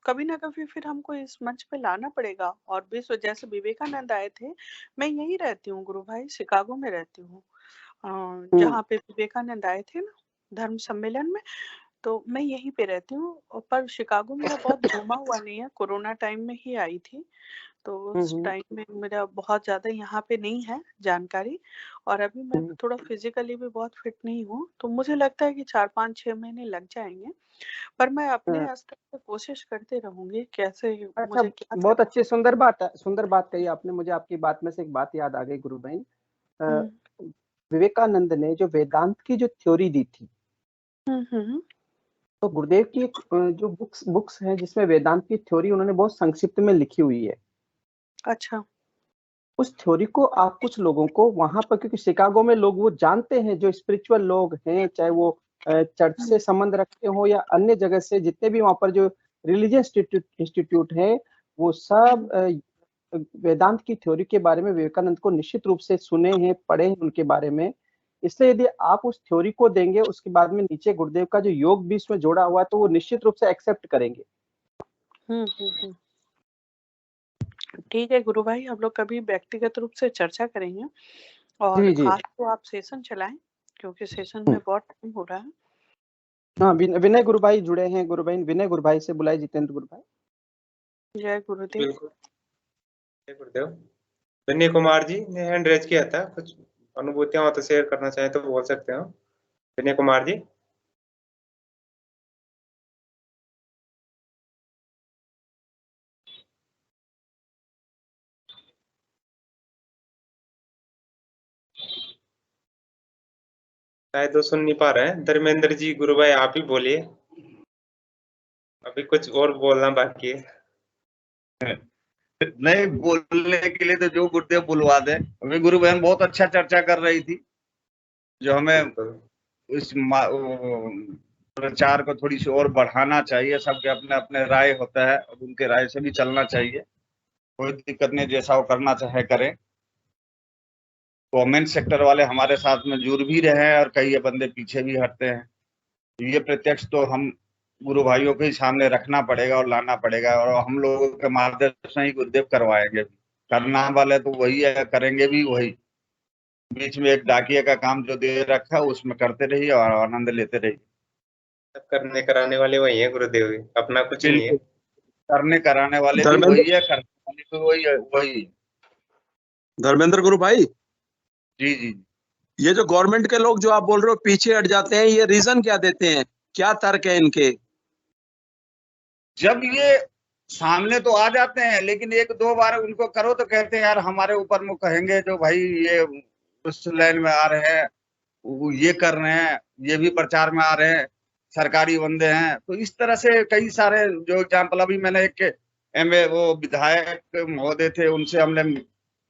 कभी ना कभी फिर हमको इस मंच पे लाना पड़ेगा। और विश्व जैसे विवेकानंद आए थे, मैं यही रहती हूँ गुरु भाई, शिकागो में रहती हूँ, जहाँ पे विवेकानंद आए थे ना धर्म सम्मेलन में, तो मैं यहीं पे रहती हूँ। पर शिकागो मेरा बहुत घूमा हुआ नहीं है, कोरोना टाइम में ही आई थी, तो उस टाइम में मेरा बहुत ज्यादा यहाँ पे नहीं है जानकारी। और अभी मैं थोड़ा फिजिकली भी बहुत फिट नहीं हूँ, तो मुझे लगता है कि 4-5-6 महीने लग जाएंगे, पर मैं अपने स्तर से कोशिश करते रहूंगी कैसे अच्छा, मुझे क्या बहुत अच्छी सुंदर बात कही आपने। मुझे आपकी बात में से एक बात याद आ गई गुरु बहन। विवेकानंद ने जो वेदांत की जो थ्योरी दी थी, तो गुरुदेव की जो बुक्स हैं जिसमें वेदांत की थ्योरी उन्होंने बहुत संक्षिप्त में लिखी हुई है। अच्छा, उस थ्योरी को आप कुछ लोगों को वहां पर, क्योंकि शिकागो में लोग वो जानते हैं, जो स्पिरिचुअल लोग हैं, चाहे वो चर्च से संबंध रखते हो या अन्य जगह से, जितने भी वहां पर जो रिलीजियस इंस्टीट्यूट है, वो सब वेदांत की थ्योरी के बारे में विवेकानंद को निश्चित रूप से सुने हैं, पढ़े हैं उनके बारे में। इसलिए यदि आप उस थ्योरी को देंगे, उसके बाद में नीचे गुरुदेव का जो योग भी इसमें जोड़ा हुआ है, तो वो निश्चित रूप से एक्सेप्ट करेंगे। ठीक है गुरु भाई, हम लोग कभी व्यक्तिगत रूप से चर्चा करेंगे। और आज तो आप सेशन चलाएं, क्योंकि सेशन में बहुत टाइम हो रहा है। हाँ, विनय गुरु भाई जुड़े हैं। गुरु भाई विनय गुरु भाई से बुलाए, जितेंद्र गुरु भाई। जय गुरुदेव। बिल्कुल, जय गुरुदेव। विनय कुमार जी ने हैंड रेज किया था, कुछ अनुभूतियां हो तो शेयर करना चाहे तो बोल सकते हो। विनय कुमार जी। शायद वो सुन नहीं पा रहे हैं। धर्मेंद्र जी गुरु भाई आप ही बोलिए, अभी कुछ और बोलना बाकी है। नहीं, बोलने के लिए तो जो गुरुदेव बुलवा दे। अभी गुरु बहन बहुत अच्छा चर्चा कर रही थी, जो हमें बिल्कुल। इस प्रचार को थोड़ी सी और बढ़ाना चाहिए। सबके अपने अपने राय होता है और उनके राय से भी चलना चाहिए। कोई दिक्कत नहीं, जैसा वो करना चाहे करें। गवर्नमेंट सेक्टर वाले हमारे साथ में जुड़ भी रहे हैं और कई बंदे पीछे भी हटते हैं। ये प्रत्यक्ष तो हम गुरु भाइयों के ही सामने रखना पड़ेगा और लाना पड़ेगा, और हम लोगों के मार्गदर्शन ही गुरुदेव करवाएंगे। करना वाले तो वही है, करेंगे भी वही। बीच में एक डाकिया का काम जो दे रखा है उसमें करते रहिए और आनंद लेते रहिए। सब करने कराने वाले वही है गुरुदेव, अपना कुछ नहीं है। बिल्कुल, करने कराने वाले भी धर्मेंद्र वही है, करने वाले भी वही है, वही है। धर्मेंद्र गुरु भाई, जी जी। ये जो गवर्नमेंट के लोग जो आप बोल रहे हो पीछे हट जाते हैं, ये रीजन क्या देते हैं, क्या तर्क है इनके? जब ये सामने तो आ जाते हैं, लेकिन एक दो बार उनको करो तो कहते हैं यार हमारे ऊपर मुंह कहेंगे, जो भाई ये उस लाइन में आ रहे हैं, वो ये कर रहे हैं, ये भी प्रचार में आ रहे हैं, सरकारी बंदे हैं। तो इस तरह से कई सारे जो एग्जाम्पल, अभी मैंने एक वो विधायक महोदय थे, उनसे हमने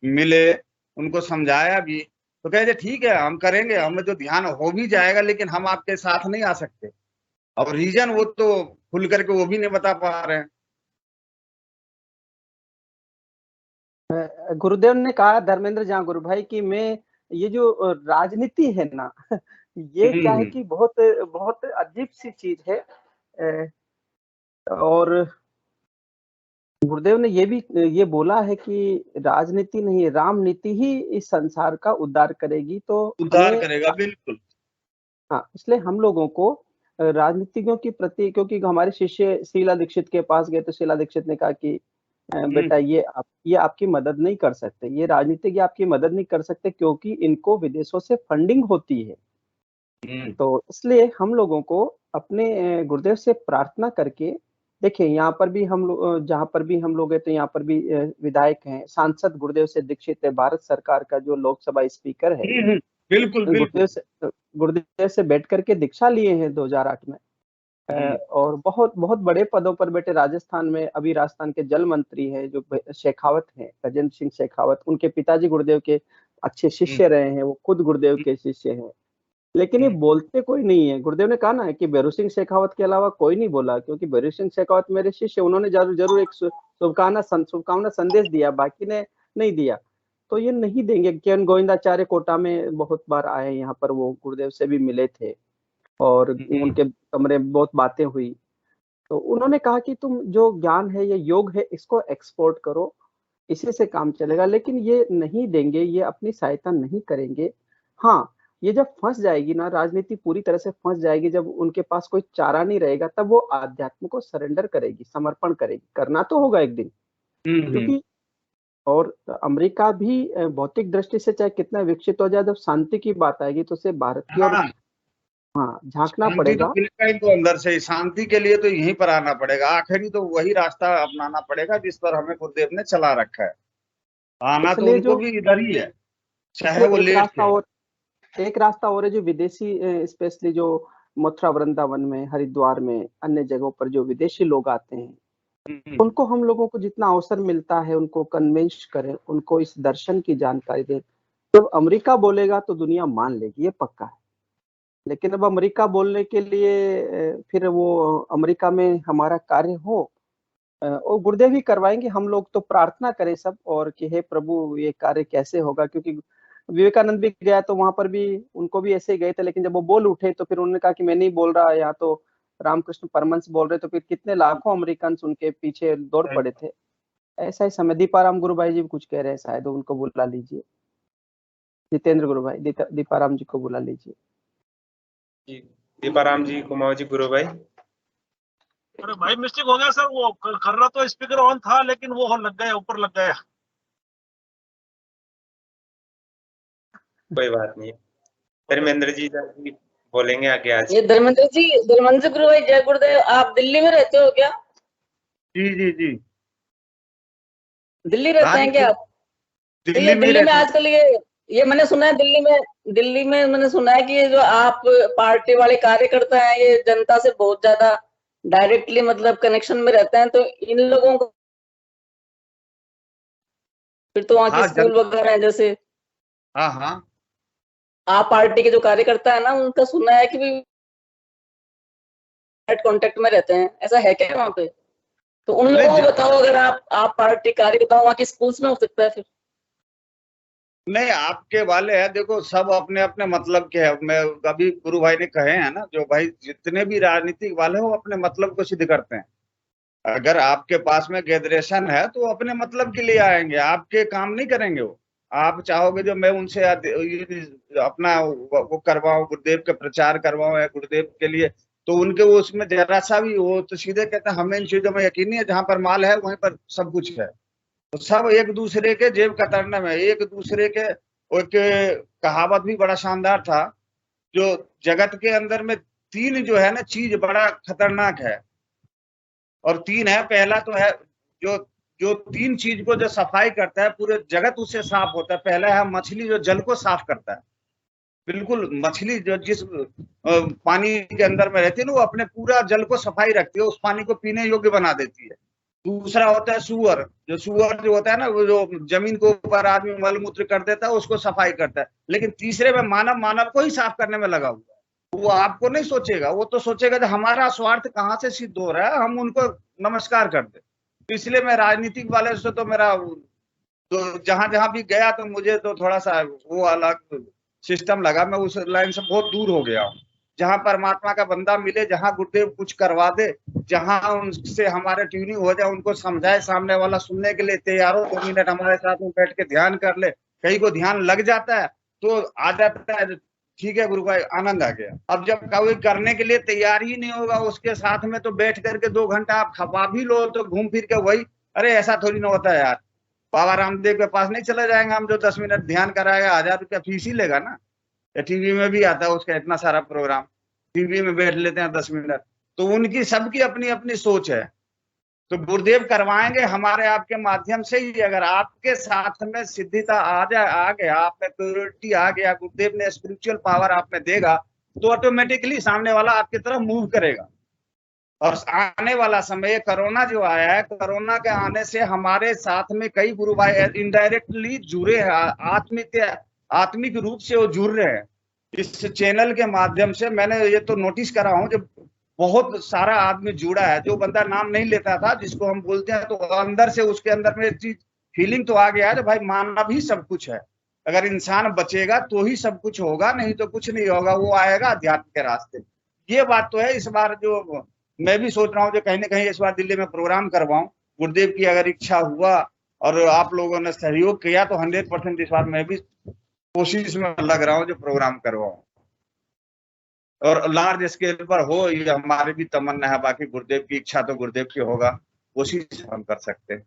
मिले, उनको समझाया भी, तो कहते ठीक है हम करेंगे, हमें तो ध्यान हो भी जाएगा, लेकिन हम आपके साथ नहीं आ सकते। अब रीजन वो तो खुल करके वो भी नहीं बता पा रहे हैं। गुरुदेव ने कहा धर्मेंद्र जहाँ गुरु भाई कि मैं ये जो राजनीति है ना ये क्या है कि बहुत बहुत अजीब सी चीज है। और गुरुदेव ने ये बोला है कि राजनीति नहीं, राम नीति ही इस संसार का उद्धार करेगी। तो उद्धार करेगा, बिल्कुल। हाँ, इसलिए हम लोगों को राजनीतिज्ञों के प्रति, क्योंकि हमारे शिष्य शीला दीक्षित के पास गए तो शीला दीक्षित ने कहा कि बेटा ये आपकी मदद नहीं कर सकते, ये राजनीतिज्ञ आपकी मदद नहीं कर सकते क्योंकि इनको विदेशों से फंडिंग होती है। तो इसलिए हम लोगों को अपने गुरुदेव से प्रार्थना करके, देखिए यहाँ पर भी हम लोग, जहाँ पर भी हम लोग हैं तो यहाँ पर भी विधायक हैं, सांसद गुरुदेव से दीक्षित है, भारत सरकार का जो लोकसभा स्पीकर है, बिल्कुल बिल्कुल। गुरुदेव से बैठ करके दीक्षा लिए हैं 2008 में। और बहुत बहुत बड़े पदों पर बैठे, राजस्थान में अभी राजस्थान के जल मंत्री है जो शेखावत है, गजेंद्र सिंह शेखावत, उनके पिताजी गुरुदेव के अच्छे शिष्य रहे हैं, वो खुद गुरुदेव के शिष्य हैं, लेकिन ये बोलते कोई नहीं है। गुरुदेव ने कहा ना कि भैरू सिंह शेखावत के अलावा कोई नहीं बोला, क्योंकि भैरू सिंह शेखावत मेरे शिष्य, उन्होंने जरूर एक शुभकामना संदेश दिया, बाकी ने नहीं दिया। तो ये नहीं देंगे। किरण गोविंदाचार्य कोटा में बहुत बार आए यहाँ पर, वो गुरुदेव से भी मिले थे और उनके कमरे में बहुत बातें हुई। तो उन्होंने कहा कि तुम जो ज्ञान है, ये योग है, इसको एक्सपोर्ट करो, इसी से काम चलेगा, लेकिन ये नहीं देंगे, ये अपनी सहायता नहीं करेंगे। हाँ, ये जब फंस जाएगी ना, राजनीति पूरी तरह से फंस जाएगी, जब उनके पास कोई चारा नहीं रहेगा, तब वो आध्यात्म को सरेंडर करेगी, समर्पण करेगी। करना तो होगा एक दिन, क्योंकि और अमेरिका भी भौतिक दृष्टि से चाहे कितना विकसित हो जाए, जब शांति की बात आएगी तो उसे भारत की और झांकना पड़ेगा। तो अंदर से शांति के लिए तो यहीं पर आना पड़ेगा। आखिरी तो वही रास्ता अपनाना पड़ेगा जिस पर हमें गुरुदेव ने चला रखा है। आना तो उनको भी इधर ही है, चाहे वो लेट है। एक रास्ता और है जो विदेशी, स्पेशली जो मथुरा वृंदावन में, हरिद्वार में, अन्य जगहों पर जो विदेशी लोग आते हैं, उनको हम लोगों को जितना अवसर मिलता है उनको कन्विंस करें, उनको इस दर्शन की जानकारी दें। जब अमेरिका बोलेगा तो दुनिया मान लेगी, ये पक्का है। लेकिन अब अमेरिका बोलने के लिए फिर वो अमेरिका में हमारा कार्य हो, और गुरुदेव ही करवाएंगे। हम लोग तो प्रार्थना करें सब, और कि हे प्रभु ये कार्य कैसे होगा, क्योंकि विवेकानंद भी गया तो वहां पर भी उनको भी ऐसे ही गए थे, लेकिन जब वो बोल उठे तो फिर उन्होंने कहा कि मैं नहीं बोल रहा, यहाँ तो रामकृष्ण परमहंस बोल रहे, तो फिर कितने लाखों अमेरिकन उनके पीछे दौड़ पड़े थे। ऐसा ही समय दीपाराम गुरु भाई जी भी कुछ कह रहे हैं, शायद उनको बुला लीजिए। जितेंद्र गुरु भाई, दीपाराम जी को बुला लीजिए। जी दीपाराम जी, कुमार जी, गुरु भाई। अरे भाई मिस्टेक हो गया सर, वो कर रहा तो स्पीकर ऑन था, लेकिन वो लग गया, ऊपर लग गया। कोई बात नहीं। धर्मेंद्र जी बोलेंगे आगे आज। ये धर्मेंद्र गुरु भाई, जय गुरुदेव। आप दिल्ली में रहते हो क्या? जी जी जी, दिल्ली रहते हैं क्या आप? दिल्ली में आजकल ये ये मैंने सुना है दिल्ली में मैंने सुना है कि ये जो आप पार्टी वाले कार्यकर्ता हैं ये जनता से बहुत ज्यादा डायरेक्टली मतलब कनेक्शन में रहते हैं, तो इन लोगों को फिर तो वहाँ की हाँ स्कूल वगैरह है, जैसे हाँ हाँ आप पार्टी के जो कार्यकर्ता है ना उनका सुना है कि भी कांटेक्ट में रहते हैं, ऐसा है क्या वहाँ पे? तो उन नहीं, लोगों को बताओ, अगर आप पार्टी कार्यकर्ता वहाँ के स्कूल्स में हो सकता है फिर। नहीं, आपके वाले हैं, देखो सब अपने अपने मतलब के हैं। मैं अभी गुरु भाई ने कहे हैं ना, जो भाई जितने भी राजनीतिक वाले हो अपने मतलब को सिद्ध करते हैं। अगर आपके पास में गैदरेशन है तो अपने मतलब के लिए आएंगे, आपके काम नहीं करेंगे वो। आप चाहोगे जो मैं उनसे अपना वो करवाऊं, गुरुदेव के प्रचार करवाऊं या गुरुदेव के लिए, तो उनके वो उसमें जरा सा भी वो तो सीधे कहते हैं हमें इन चीजों में यकीन नहीं है, जहां पर माल है वहीं पर सब कुछ है। तो सब एक दूसरे के जेब कतरने में, एक दूसरे के एक कहावत भी बड़ा शानदार था, जो जगत के अंदर में तीन जो है ना चीज बड़ा खतरनाक है, और तीन है। पहला तो है जो जो तीन चीज को जो सफाई करता है पूरे जगत उससे साफ होता है। पहला है मछली जो जल को साफ करता है, बिल्कुल मछली जो जिस पानी के अंदर में रहती है ना वो अपने पूरा जल को सफाई रखती है, उस पानी को पीने योग्य बना देती है। दूसरा होता है सुअर, जो होता है ना वो जो जमीन के ऊपर आदमी मल मूत्र कर देता है उसको सफाई करता है। लेकिन तीसरे में मानव को ही साफ करने में लगा हुआ है। वो आपको नहीं सोचेगा, वो तो सोचेगा कि हमारा स्वार्थ कहाँ से सिद्ध हो रहा है, हम उनको नमस्कार कर दे। तो इसलिए मैं राजनीतिक वाले से तो मेरा तो जहां जहां भी गया तो मुझे तो थोड़ा सा वो अलग सिस्टम लगा, मैं उस लाइन से बहुत दूर हो गया हूँ। जहां परमात्मा का बंदा मिले, जहां गुरुदेव कुछ करवा दे, जहां उनसे हमारे ट्यूनिंग हो जाए, उनको समझाए, सामने वाला सुनने के लिए तैयार हो, 2 मिनट हमारे साथ में बैठ के ध्यान कर ले, कहीं को ध्यान लग जाता है तो आ जाता है, ठीक है गुरु भाई आनंद आ गया। अब जब कोई करने के लिए तैयार ही नहीं होगा उसके साथ में, तो बैठ करके 2 घंटा आप खपा भी लो तो घूम फिर के वही, अरे ऐसा थोड़ी ना होता है यार। बाबा रामदेव के पास नहीं चले जाएंगे हम, जो 10 मिनट ध्यान कराएगा 1000 रुपया फीस ही लेगा ना। टीवी में भी आता है उसका इतना सारा प्रोग्राम, टीवी में बैठ लेते हैं 10 मिनट। तो उनकी सबकी अपनी अपनी सोच है। तो गुरुदेव करवाएंगे हमारे आपके माध्यम से ही। अगर आपके साथ में सिद्धिता आ गया, आप में प्योरिटी आ गया, गुरुदेव ने स्पिरिचुअल पावर आप में देगा, तो ऑटोमेटिकली सामने वाला आपकी तरफ मूव करेगा। और आने वाला समय कोरोना जो आया है, कोरोना के आने से हमारे साथ में कई गुरु भाई इनडायरेक्टली जुड़े हैं, आत्मिक रूप से वो जुड़ रहे हैं। इस चैनल के माध्यम से मैंने ये तो नोटिस करा हूं, जब बहुत सारा आदमी जुड़ा है, जो बंदा नाम नहीं लेता था जिसको हम बोलते हैं, तो अंदर से उसके अंदर में एक चीज फीलिंग तो आ गया है, भाई मानव ही सब कुछ है। अगर इंसान बचेगा तो ही सब कुछ होगा, नहीं तो कुछ नहीं होगा, वो आएगा अध्यात्म के रास्ते। ये बात तो है। इस बार जो मैं भी सोच रहा हूँ जो कहीं ना कहीं इस बार दिल्ली में प्रोग्राम करवाऊं, गुरुदेव की अगर इच्छा हुआ और आप लोगों ने सहयोग किया तो 100% इस बार मैं भी कोशिश में लग रहा हूँ जो प्रोग्राम करवाऊं, और लार्ज स्केल पर हो, ये हमारी भी तमन्ना है। बाकी गुरुदेव की इच्छा तो गुरुदेव की होगा, कोशिश हम कर सकते हैं।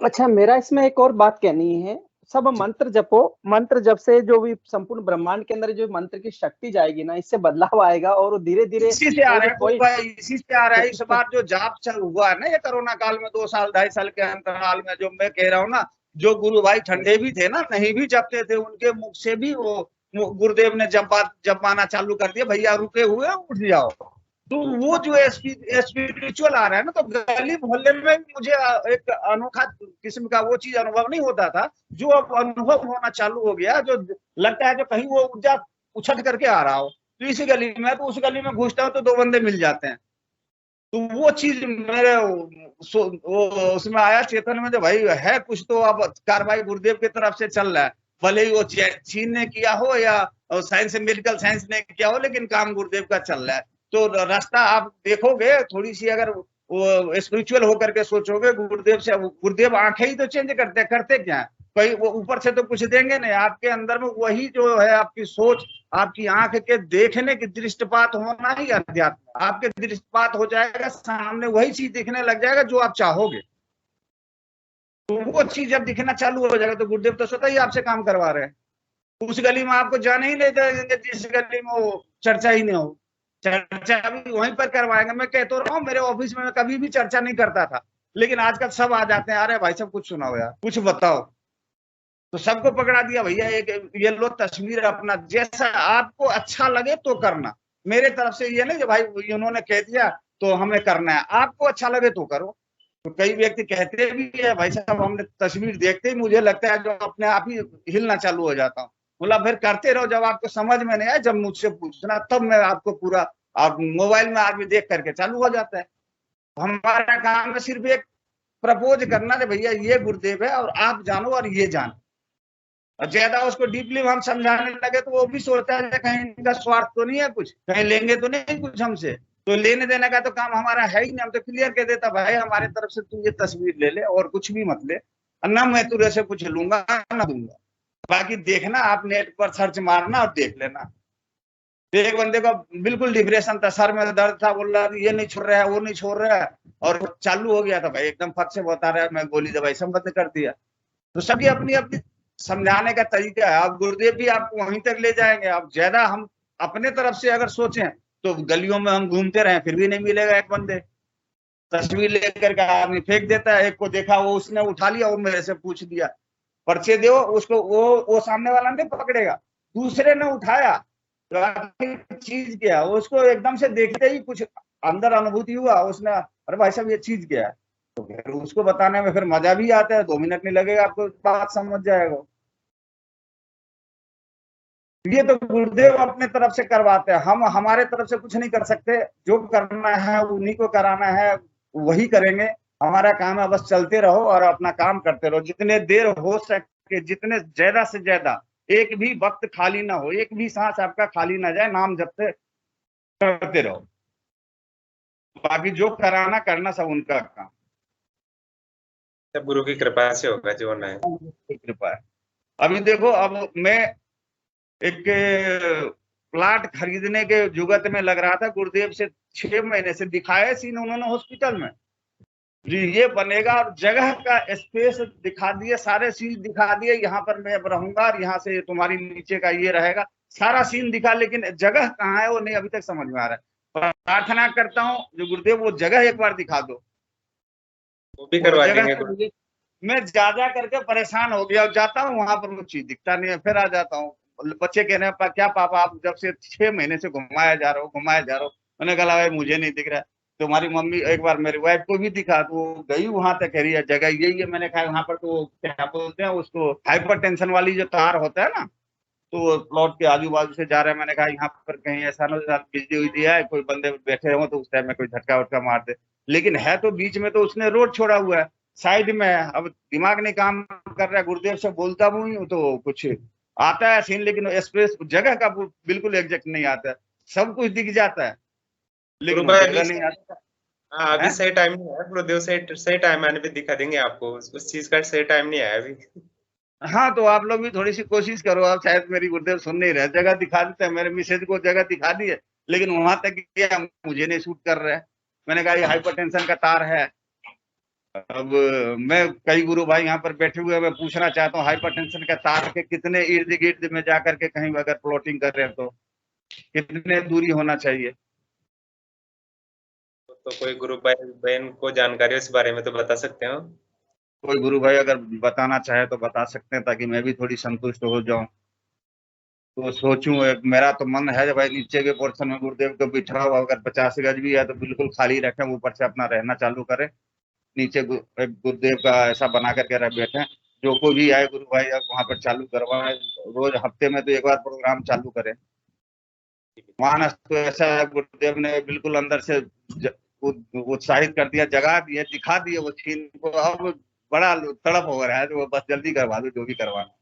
अच्छा, मेरा इसमें एक और बात कहनी है। सब मंत्र जपो, मंत्र जप से जो भी संपूर्ण ब्रह्मांड के अंदर जो मंत्र की शक्ति जाएगी ना, इससे बदलाव आएगा और धीरे धीरे इसी से आ रहा है, इसी से आ रहा है। इस बार जो जाप चल हुआ है ना ये कोरोना काल में 2 साल 2.5 साल के अंतराल में, जो मैं कह रहा हूँ ना, जो गुरु भाई ठंडे भी थे ना, नहीं भी जपते थे, उनके मुख से भी वो गुरुदेव ने जपवाना चालू कर दिया, भैया रुके हुए उठ जाओ। तो वो जो स्पिरिचुअल आ रहा है ना, तो गली मोहल्ले में मुझे एक अनोखा किस्म का वो चीज अनुभव नहीं होता था, जो अब अनुभव होना चालू हो गया, जो लगता है जो कहीं वो ऊर्जा उछट करके आ रहा हो। तो इसी गली में, तो उस गली में घुसता हूँ तो 2 बंदे मिल जाते हैं। तो वो चीज मेरे उसमें आया चेतन में, जो भाई है कुछ तो अब कार्रवाई गुरुदेव की तरफ से चल रहा है, भले ही वो चीन ने किया हो या साइंस मेडिकल साइंस ने किया हो, लेकिन काम गुरुदेव का चल रहा है। तो रास्ता आप देखोगे, थोड़ी सी अगर वो स्पिरिचुअल होकर के सोचोगे गुरुदेव से, गुरुदेव आंखें ही तो चेंज करते क्या है, कहीं वो ऊपर से तो कुछ देंगे नहीं, आपके अंदर में वही जो है आपकी सोच, आपकी आंख के देखने की दृष्टिपात होना ही अध्यात्म। आपके दृष्टिपात हो जाएगा, सामने वही चीज दिखने लग जाएगा जो आप चाहोगे। तो वो चीज जब दिखना चालू हो जाएगा तो गुरुदेव तो स्वतः ही आपसे काम करवा रहे हैं। उस गली में आपको जाने ही नहीं देंगे जिस गली में वो चर्चा ही नहीं हो। चर्चा भी वहीं पर करवाएंगे। मैं कहता रहा हूँ, मेरे ऑफिस में मैं कभी भी चर्चा नहीं करता था, लेकिन आजकल सब आ जाते हैं, अरे भाई साहब कुछ सुनाओ यार, कुछ बताओ। तो सबको पकड़ा दिया भैया, एक ये लो तस्वीर अपना, जैसा आपको अच्छा लगे तो करना। मेरे तरफ से ये नहीं कि भाई उन्होंने कह दिया तो हमें करना है, आपको अच्छा लगे तो करो। तो कई व्यक्ति कहते भी है भाई साहब हमने तस्वीर देखते ही मुझे लगता है जो अपने आप ही हिलना चालू हो जाता हूँ। बोला फिर करते रहो, जब आपको समझ में नहीं आए जब मुझसे पूछना, तब मैं आपको पूरा, आप मोबाइल में आदमी देख करके चालू हो जाता है। हमारा काम है सिर्फ एक प्रपोज करना कि भैया ये गुरुदेव है और आप जानो और ये जानो। और ज्यादा उसको डीपली हम समझाने लगे तो वो भी सोचता है कहीं इनका स्वार्थ तो नहीं है, कुछ कहीं लेंगे तो नहीं कुछ हमसे। तो लेने देने का तो काम हमारा है ही नहीं। हम तो क्लियर कह देता भाई हमारे तरफ से तू ये तस्वीर ले ले और कुछ भी मत ले, ना मैं तुझे से कुछ लूंगा ना दूंगा, बाकी देखना आप नेट पर सर्च मारना और देख लेना। एक बंदे का बिल्कुल डिप्रेशन था, सर में दर्द था, बोल रहा ये नहीं छोड़ रहा है वो नहीं छोड़ रहा है, और चालू हो गया था भाई एकदम फट से बता रहा है मैं गोली दवाई सब बंद कर दिया। तो सभी अपनी अपनी समझाने का तरीका है। आप गुरुदेव भी आपको वहीं तक ले जाएंगे। आप ज्यादा हम अपने तरफ से अगर सोचें तो गलियों में हम घूमते रहे फिर भी नहीं मिलेगा एक बंदे। तस्वीर लेकर के आदमी फेंक देता है, एक को देखा वो उसने उठा लिया और मेरे से पूछ दिया पर्चे दो उसको, वो सामने वाला नहीं पकड़ेगा, दूसरे ने उठाया तो चीज क्या, उसको एकदम से देखते ही कुछ अंदर अनुभूति हुआ, उसने अरे भाई साहब ये चीज क्या है, तो फिर उसको बताने में फिर मजा भी आता है, 2 मिनट नहीं लगेगा आपको बात समझ जाएगा। ये तो गुरुदेव अपने तरफ से करवाते हैं, हम हमारे तरफ से कुछ नहीं कर सकते। जो करना है उन्हीं को कराना है, वही करेंगे। हमारा काम है बस चलते रहो और अपना काम करते रहो, जितने देर हो सके, जितने ज्यादा से ज्यादा, एक भी वक्त खाली ना हो, एक भी सांस आपका खाली ना जाए, नाम जपते करते रहो। बाकी जो कराना करना सब उनका काम, सब गुरु की कृपा से होगा जो होना है। कृपा है। अभी देखो, अब मैं एक प्लाट खरीदने के जुगत में लग रहा था, गुरुदेव से 6 महीने से दिखाया सीन उन्होंने हॉस्पिटल में जी, ये बनेगा और जगह का स्पेस दिखा दिए, सारे सीन दिखा दिए, यहाँ पर मैं रहूंगा और यहाँ से तुम्हारी नीचे का ये रहेगा, सारा सीन दिखा, लेकिन जगह कहाँ है वो नहीं अभी तक समझ में आ रहा है। प्रार्थना करता हूँ जो गुरुदेव वो जगह एक बार दिखा दो, वो भी करवा देंगे। मैं ज्यादा करके परेशान हो गया, जाता हूँ वहां पर वो चीज दिखता नहीं है, फिर आ जाता हूँ। बच्चे कह रहे हैं क्या पापा आप जब से 6 महीने से घुमाया जा रहा हो, मैंने कहा भाई मुझे नहीं दिख रहा है। तुम्हारी मम्मी एक बार मेरी वाइफ को भी दिखा, तो वो गई वहां तक, कह रही है जगह यही है। मैंने कहा वहां पर तो क्या बोलते हैं उसको, हाइपरटेंशन वाली जो तार होता है ना, तो प्लॉट के आजू बाजू से जा रहे हैं। मैंने कहा यहाँ पर कहीं ऐसा ना बिजली हुई है, कोई बंदे बैठे हो तो उस टाइम में कोई झटका वटका मार दे, लेकिन है तो बीच में, तो उसने रोड छोड़ा हुआ है, साइड में है। अब दिमाग नहीं काम कर रहा है, गुरुदेव से बोलता भी हूँ तो कुछ आता है सीन, लेकिन स्पेस जगह का बिल्कुल एग्जैक्ट नहीं आता है। सब कुछ दिख जाता है लेकिन जगह नहीं आता। हाँ अभी सही टाइम नहीं है गुरुदेव, सही टाइम आने पे दिखा देंगे आपको, उस चीज का सही टाइम नहीं आया अभी। हाँ तो आप लोग भी थोड़ी सी कोशिश करो, आप शायद मेरी गुरुदेव सुन नहीं रहे, जगह दिखा देते हैं, मेरे मिसेज को जगह दिखा दी है, लेकिन वहां तक क्या मुझे नहीं सूट कर रहा है। मैंने कहा ये हाइपरटेंशन का तार है। अब मैं कई गुरु भाई यहाँ पर बैठे हुए, मैं पूछना चाहता हूँ हाइपरटेंशन का तार के कितने इर्द गिर्द में जाकर के कहीं अगर प्लॉटिंग कर रहे हैं तो कितने दूरी होना चाहिए। तो कोई गुरु भाई बहन को जानकारी इस बारे में तो बता सकते हो? कोई गुरु भाई अगर बताना चाहे तो बता सकते हैं, ताकि मैं भी थोड़ी संतुष्ट हो जाऊं। तो सोचूं, मेरा तो मन है जब भाई नीचे के पोर्शन में गुरुदेव को बिठा हुआ अगर 50 गज भी है तो बिल्कुल खाली रखें, ऊपर से अपना रहना चालू करें, नीचे एक गुरुदेव का ऐसा बना करके रख बैठे, जो कोई भी आए गुरु भाई वहां पर चालू करवाए, रोज हफ्ते में तो एक बार प्रोग्राम चालू करें। मानस तो ऐसा गुरुदेव ने बिल्कुल अंदर से उत्साहित कर दिया, जगा दिया, दिखा दिया वो सीन को। अब बड़ा तड़प हो रहा है, तो वो बस जल्दी करवा दो जो भी करवाना।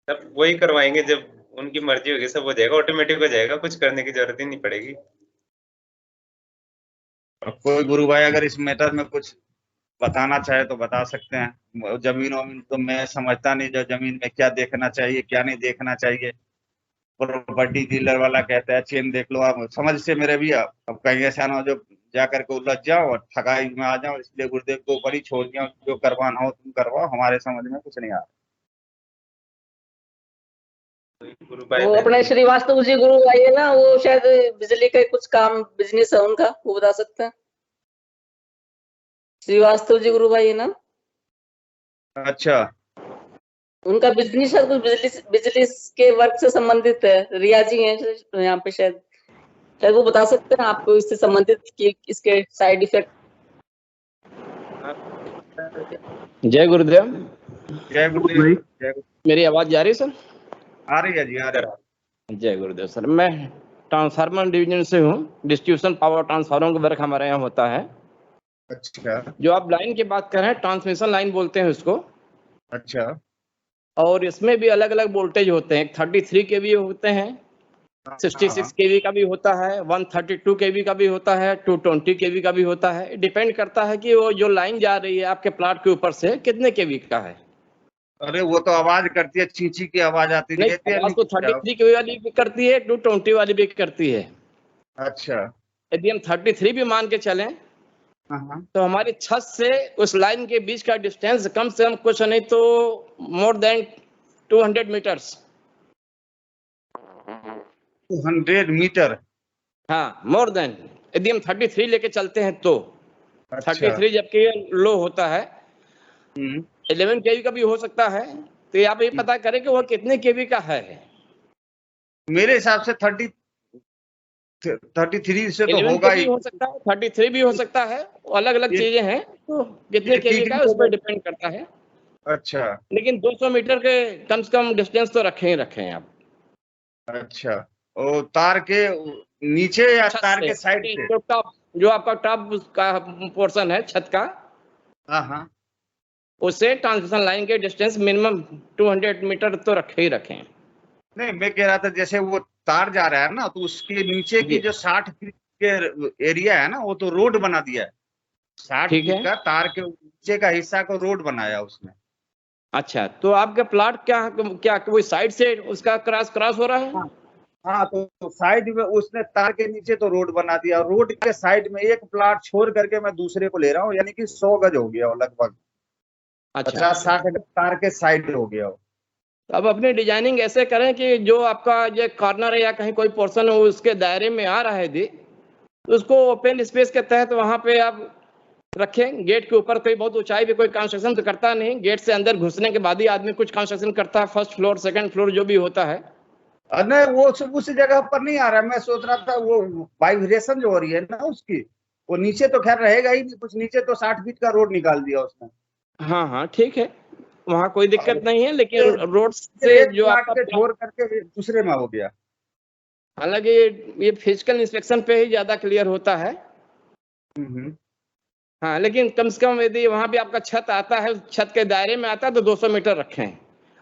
तब वही करवाएंगे जब उनकी मर्जी होगी, सब हो जाएगा, ऑटोमेटिक हो जाएगा, कुछ करने की जरूरत ही नहीं पड़ेगी। कोई गुरु भाई अगर इस मैटर में कुछ बताना चाहे तो बता सकते हैं। जमीन वमीन तो मैं समझता नहीं, जो जमीन में क्या देखना चाहिए क्या नहीं देखना चाहिए। प्रॉपर्टी डीलर वाला कहता है चेन देख लो, आप समझ से मेरे भी अब कहीं ऐसा ना हो जो जाकर के उलझ जाओ और ठगाई में आ जाओ, इसलिए गुरुदेव को ऊपर ही छोड़ दिया, जो करवाना हो तुम करवाओ, हमारे समझ में कुछ नहीं आ रहा। वो अपने श्रीवास्तव जी गुरु भाई है ना, वो शायद बिजली का कुछ काम बिजनेस है उनका, वो बता सकते हैं। श्रीवास्तव जी गुरु भाई है ना। अच्छा उनका बिजनेस है, कुछ बिजली के वर्क से संबंधित है। रिया जी हैं यहाँ पे, शायद वो बता सकते हैं आपको इससे संबंधित कि इसके साइड इफेक्ट। जय गुरुदेव। जय गुरुदेव। जय गुरुदेव। मेरी आवाज जा रही है सर? आ रही है जी, आ रही है। जय गुरुदेव सर। मैं ट्रांसफार्मर डिवीजन से हूँ। डिस्ट्रीब्यूशन पावर ट्रांसफार्मर का वर्क हमारे यहाँ होता है। अच्छा। जो आप लाइन की बात कर रहे हैं, ट्रांसमिशन लाइन बोलते हैं उसको। अच्छा। और इसमें भी अलग अलग वोल्टेज होते हैं। 33 kV होते हैं, 66 kV का भी होता है, 132 kV का भी होता है, 220 kV का भी होता है। डिपेंड करता है कि वो जो लाइन जा रही है आपके प्लाट के ऊपर से कितने kV का है। अरे वो तो आवाज करती है, चींची की आवाज आती नहीं, रहती है। आवाज तो 33 kV वाली भी करती है, 220 वाली भी करती है। अच्छा। यदि हम 33 भी मान के चलें तो हमारी छत से उस लाइन के बीच का डिस्टेंस कम से कम कुछ नहीं तो मोर देन 200 मीटर्स। 200 मीटर? हाँ, मोर देन। यदि हम 33 लेके चलते हैं तो। अच्छा। 33 जबकि लो होता है, 11 kV का भी हो सकता है। तो आप ये पता करें कि वो कितने kV का है। मेरे हिसाब से 33 से तो होगा ही। हो सकता है, 33 भी हो सकता है। अलग अलग चीजें हैं, तो कितने kV का है उस पर डिपेंड करता है। अच्छा। लेकिन 200 मीटर के कम से कम डिस्टेंस तो रखे ही रखे हैं आप। अच्छा। और तार के नीचे या तार के साइड से? जो टॉप, जो आपका टॉप का पोर्शन है छत का, हाँ, उससे ट्रांसमिशन लाइन के डिस्टेंस मिनिमम 200 मीटर तो रखे ही रखे हैं। नहीं, मैं कह रहा था जैसे वो तार जा रहा है ना, तो उसके नीचे की जो 60 फीट के एरिया है ना, वो तो रोड बना दिया है। 60 फीट का तार के नीचे का हिस्सा को रोड बनाया उसने। अच्छा, तो आपके प्लाट क्या कोई साइड से उसका क्रॉस हो रहा है? हाँ, तो साइड में उसने तार के नीचे तो रोड बना दिया। रोड के साइड में एक प्लाट छोड़ करके मैं दूसरे को ले रहा हूँ, यानी कि 100 गज हो गया लगभग। 50-60 गज तार के साइड हो गया। अब अपनी डिजाइनिंग ऐसे करें कि जो आपका ये कॉर्नर है या कहीं कोई पोर्शन हो उसके दायरे में आ रहा है दी, उसको ओपन स्पेस के तहत वहां पे आप रखें। गेट के ऊपर कोई बहुत ऊंचाई पे कोई कंस्ट्रक्शन तो करता नहीं। गेट से अंदर घुसने के बाद ही आदमी कुछ कंस्ट्रक्शन करता है, फर्स्ट फ्लोर सेकंड फ्लोर जो भी होता है। नहीं, वो उस जगह पर नहीं आ रहा है। मैं सोच रहा था वो वाइब्रेशन जो हो रही है ना उसकी, वो नीचे तो खैर रहेगा ही नहीं कुछ। नीचे तो 60 फीट का रोड निकाल दिया उसने। हाँ, ठीक है, वहाँ कोई दिक्कत नहीं है। लेकिन रोड से जो आपका छोड़ करके दूसरे में हो गया। हालांकि ये फिजिकल इंस्पेक्शन पे ही ज्यादा क्लियर होता है। हाँ, लेकिन कम से कम यदि वहां पे आपका छत आता है, छत के दायरे में आता है तो 200 मीटर रखें।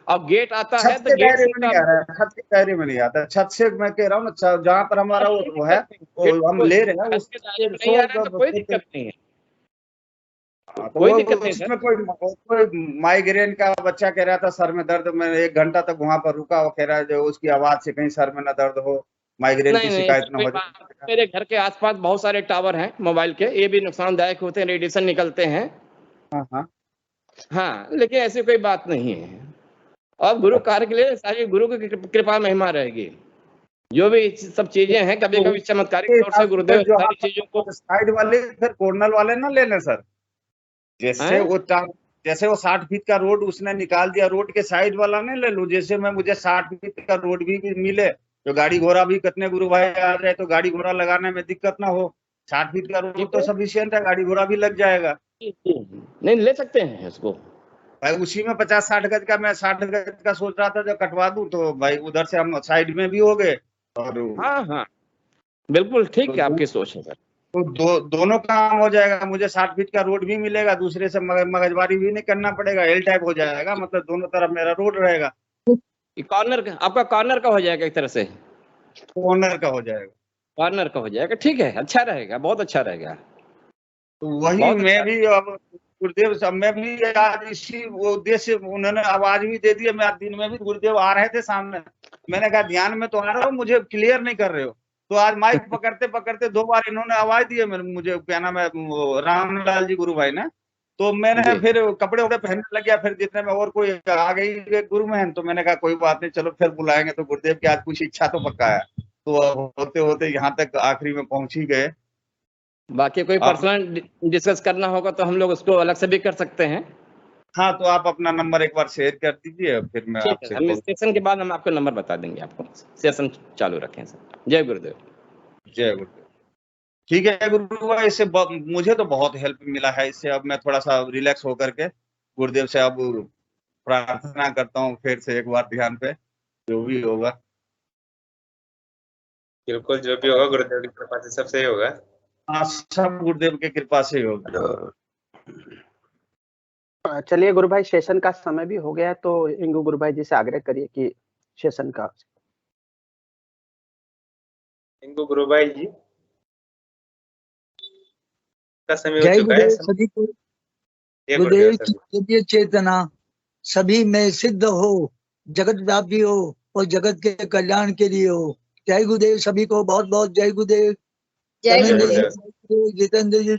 और गेट आता है तो गेट से नहीं आ रहा है, छत के दायरे में नहीं आता। छत से मैं कह रहा हूँ ना, जहाँ पर हमारा वो है, वो हम ले रहे हैं उसके दायरे में नहीं आ रहा है तो कोई दिक्कत नहीं है। कोई दिक्कत नहीं सर। कोई माइग्रेन का बच्चा कह रहा था सर में दर्द, मैं 1 घंटा तक वहां पर रुका। वो कह रहा है जो उसकी आवाज से कहीं सर में ना दर्द हो, माइग्रेन की शिकायत ना हो जाए। मेरे घर के आसपास बहुत सारे टावर हैं मोबाइल के, ये भी नुकसानदायक होते हैं, रेडिएशन निकलते हैं। हाँ, लेकिन ऐसी कोई बात नहीं है। और गुरु कार्य के लिए सारी गुरु की कृपा महिमा रहेगी। जो भी सब चीजें हैं, कभी कभी चमत्कारिक तौर से गुरुदेव सारी चीजों को साइड वाले फिर कॉर्नर वाले ना ले लें सर। जैसे वो 60 फीट का रोड उसने निकाल दिया, रोड के साइड वाला नहीं ले लो। जैसे मुझे 60 फीट का रोड भी मिले तो गाड़ी घोड़ा भी कितने गुरु भाई आ जाए तो गाड़ी घोड़ा लगाने में दिक्कत ना हो। 60 फीट का रोड तो सफिशिएंट है, गाड़ी घोड़ा भी लग जाएगा। नहीं, ले सकते हैं इसको भाई। उसी में 50-60 गज का मैं 60 गज का सोच रहा था जो कटवा दूं, तो भाई उधर से हम साइड में भी हो गए। और हाँ, बिल्कुल ठीक है, आपकी सोच है सर। तो दोनों काम हो जाएगा। मुझे 60 फीट का रोड भी मिलेगा, दूसरे से मगजबारी भी नहीं करना पड़ेगा। एल टाइप हो जाएगा, मतलब दोनों तरफ मेरा रोड रहेगा। कॉर्नर का आपका कॉर्नर का हो जाएगा, एक तरह से कॉर्नर का हो जाएगा। कॉर्नर का हो जाएगा, ठीक है, अच्छा रहेगा, बहुत अच्छा रहेगा। तो वही मैं भी अब गुरुदेव साहब, मैं भी आज इसी उद्देश्य उन्होंने आवाज भी दे दी। मैं दिन में भी गुरुदेव आ रहे थे सामने, मैंने कहा ध्यान में तो आ रहा हो, मुझे क्लियर नहीं कर रहे हो। तो आज माइक पकड़ते पकड़ते 2 बार इन्होंने आवाज दी है मुझे, क्या नाम है, रामलाल जी गुरु भाई ने। तो मैंने फिर कपड़े वपड़े पहनने लग गया। फिर जितने में और कोई आ गई गुरु महन, तो मैंने कहा कोई बात नहीं, चलो फिर बुलाएंगे। तो गुरुदेव की आज कुछ इच्छा तो पक्का है। तो होते होते यहाँ तक आखिरी में पहुंच ही गए। बाकी कोई पर्सनल डिस्कस करना होगा तो हम लोग उसको अलग से भी कर सकते हैं। हाँ, तो आप अपना नंबर एक बार शेयर कर दीजिए, फिर मैं ठीक है, आपसे हम सेशन के बाद हम आपको नंबर बता देंगे आपको। सेशन चालू रखें सर। जय गुरुदेव। जय गुरुदेव। ठीक है गुरु भाई, इससे मुझे तो बहुत हेल्प मिला है। इससे अब मैं थोड़ा सा रिलैक्स होकर के गुरुदेव से अब प्रार्थना करता हूँ फिर से एक बार ध्यान पे, जो भी होगा। बिल्कुल, जो भी होगा गुरुदेव की कृपा से सब सही होगा। हाँ, सब गुरुदेव की कृपा से ही होगा। चलिए गुरु भाई, सेशन का समय भी हो गया है, तो इंगू गुरु भाई जी से आग्रह करिए कि सेशन का। इंगू गुरु भाई जी का समय हो जय चुका है। गुरुदेव सभी को। जय गुरुदेव गुरुदेव की सभी। दिव्य चेतना सभी में सिद्ध हो, जगत व्यापी हो और जगत के कल्याण के लिए हो। जय गुरुदेव सभी को, बहुत बहुत जय गुरुदेव। जय जय गुरुदेव। गुरुदेव। जितेंद्र जी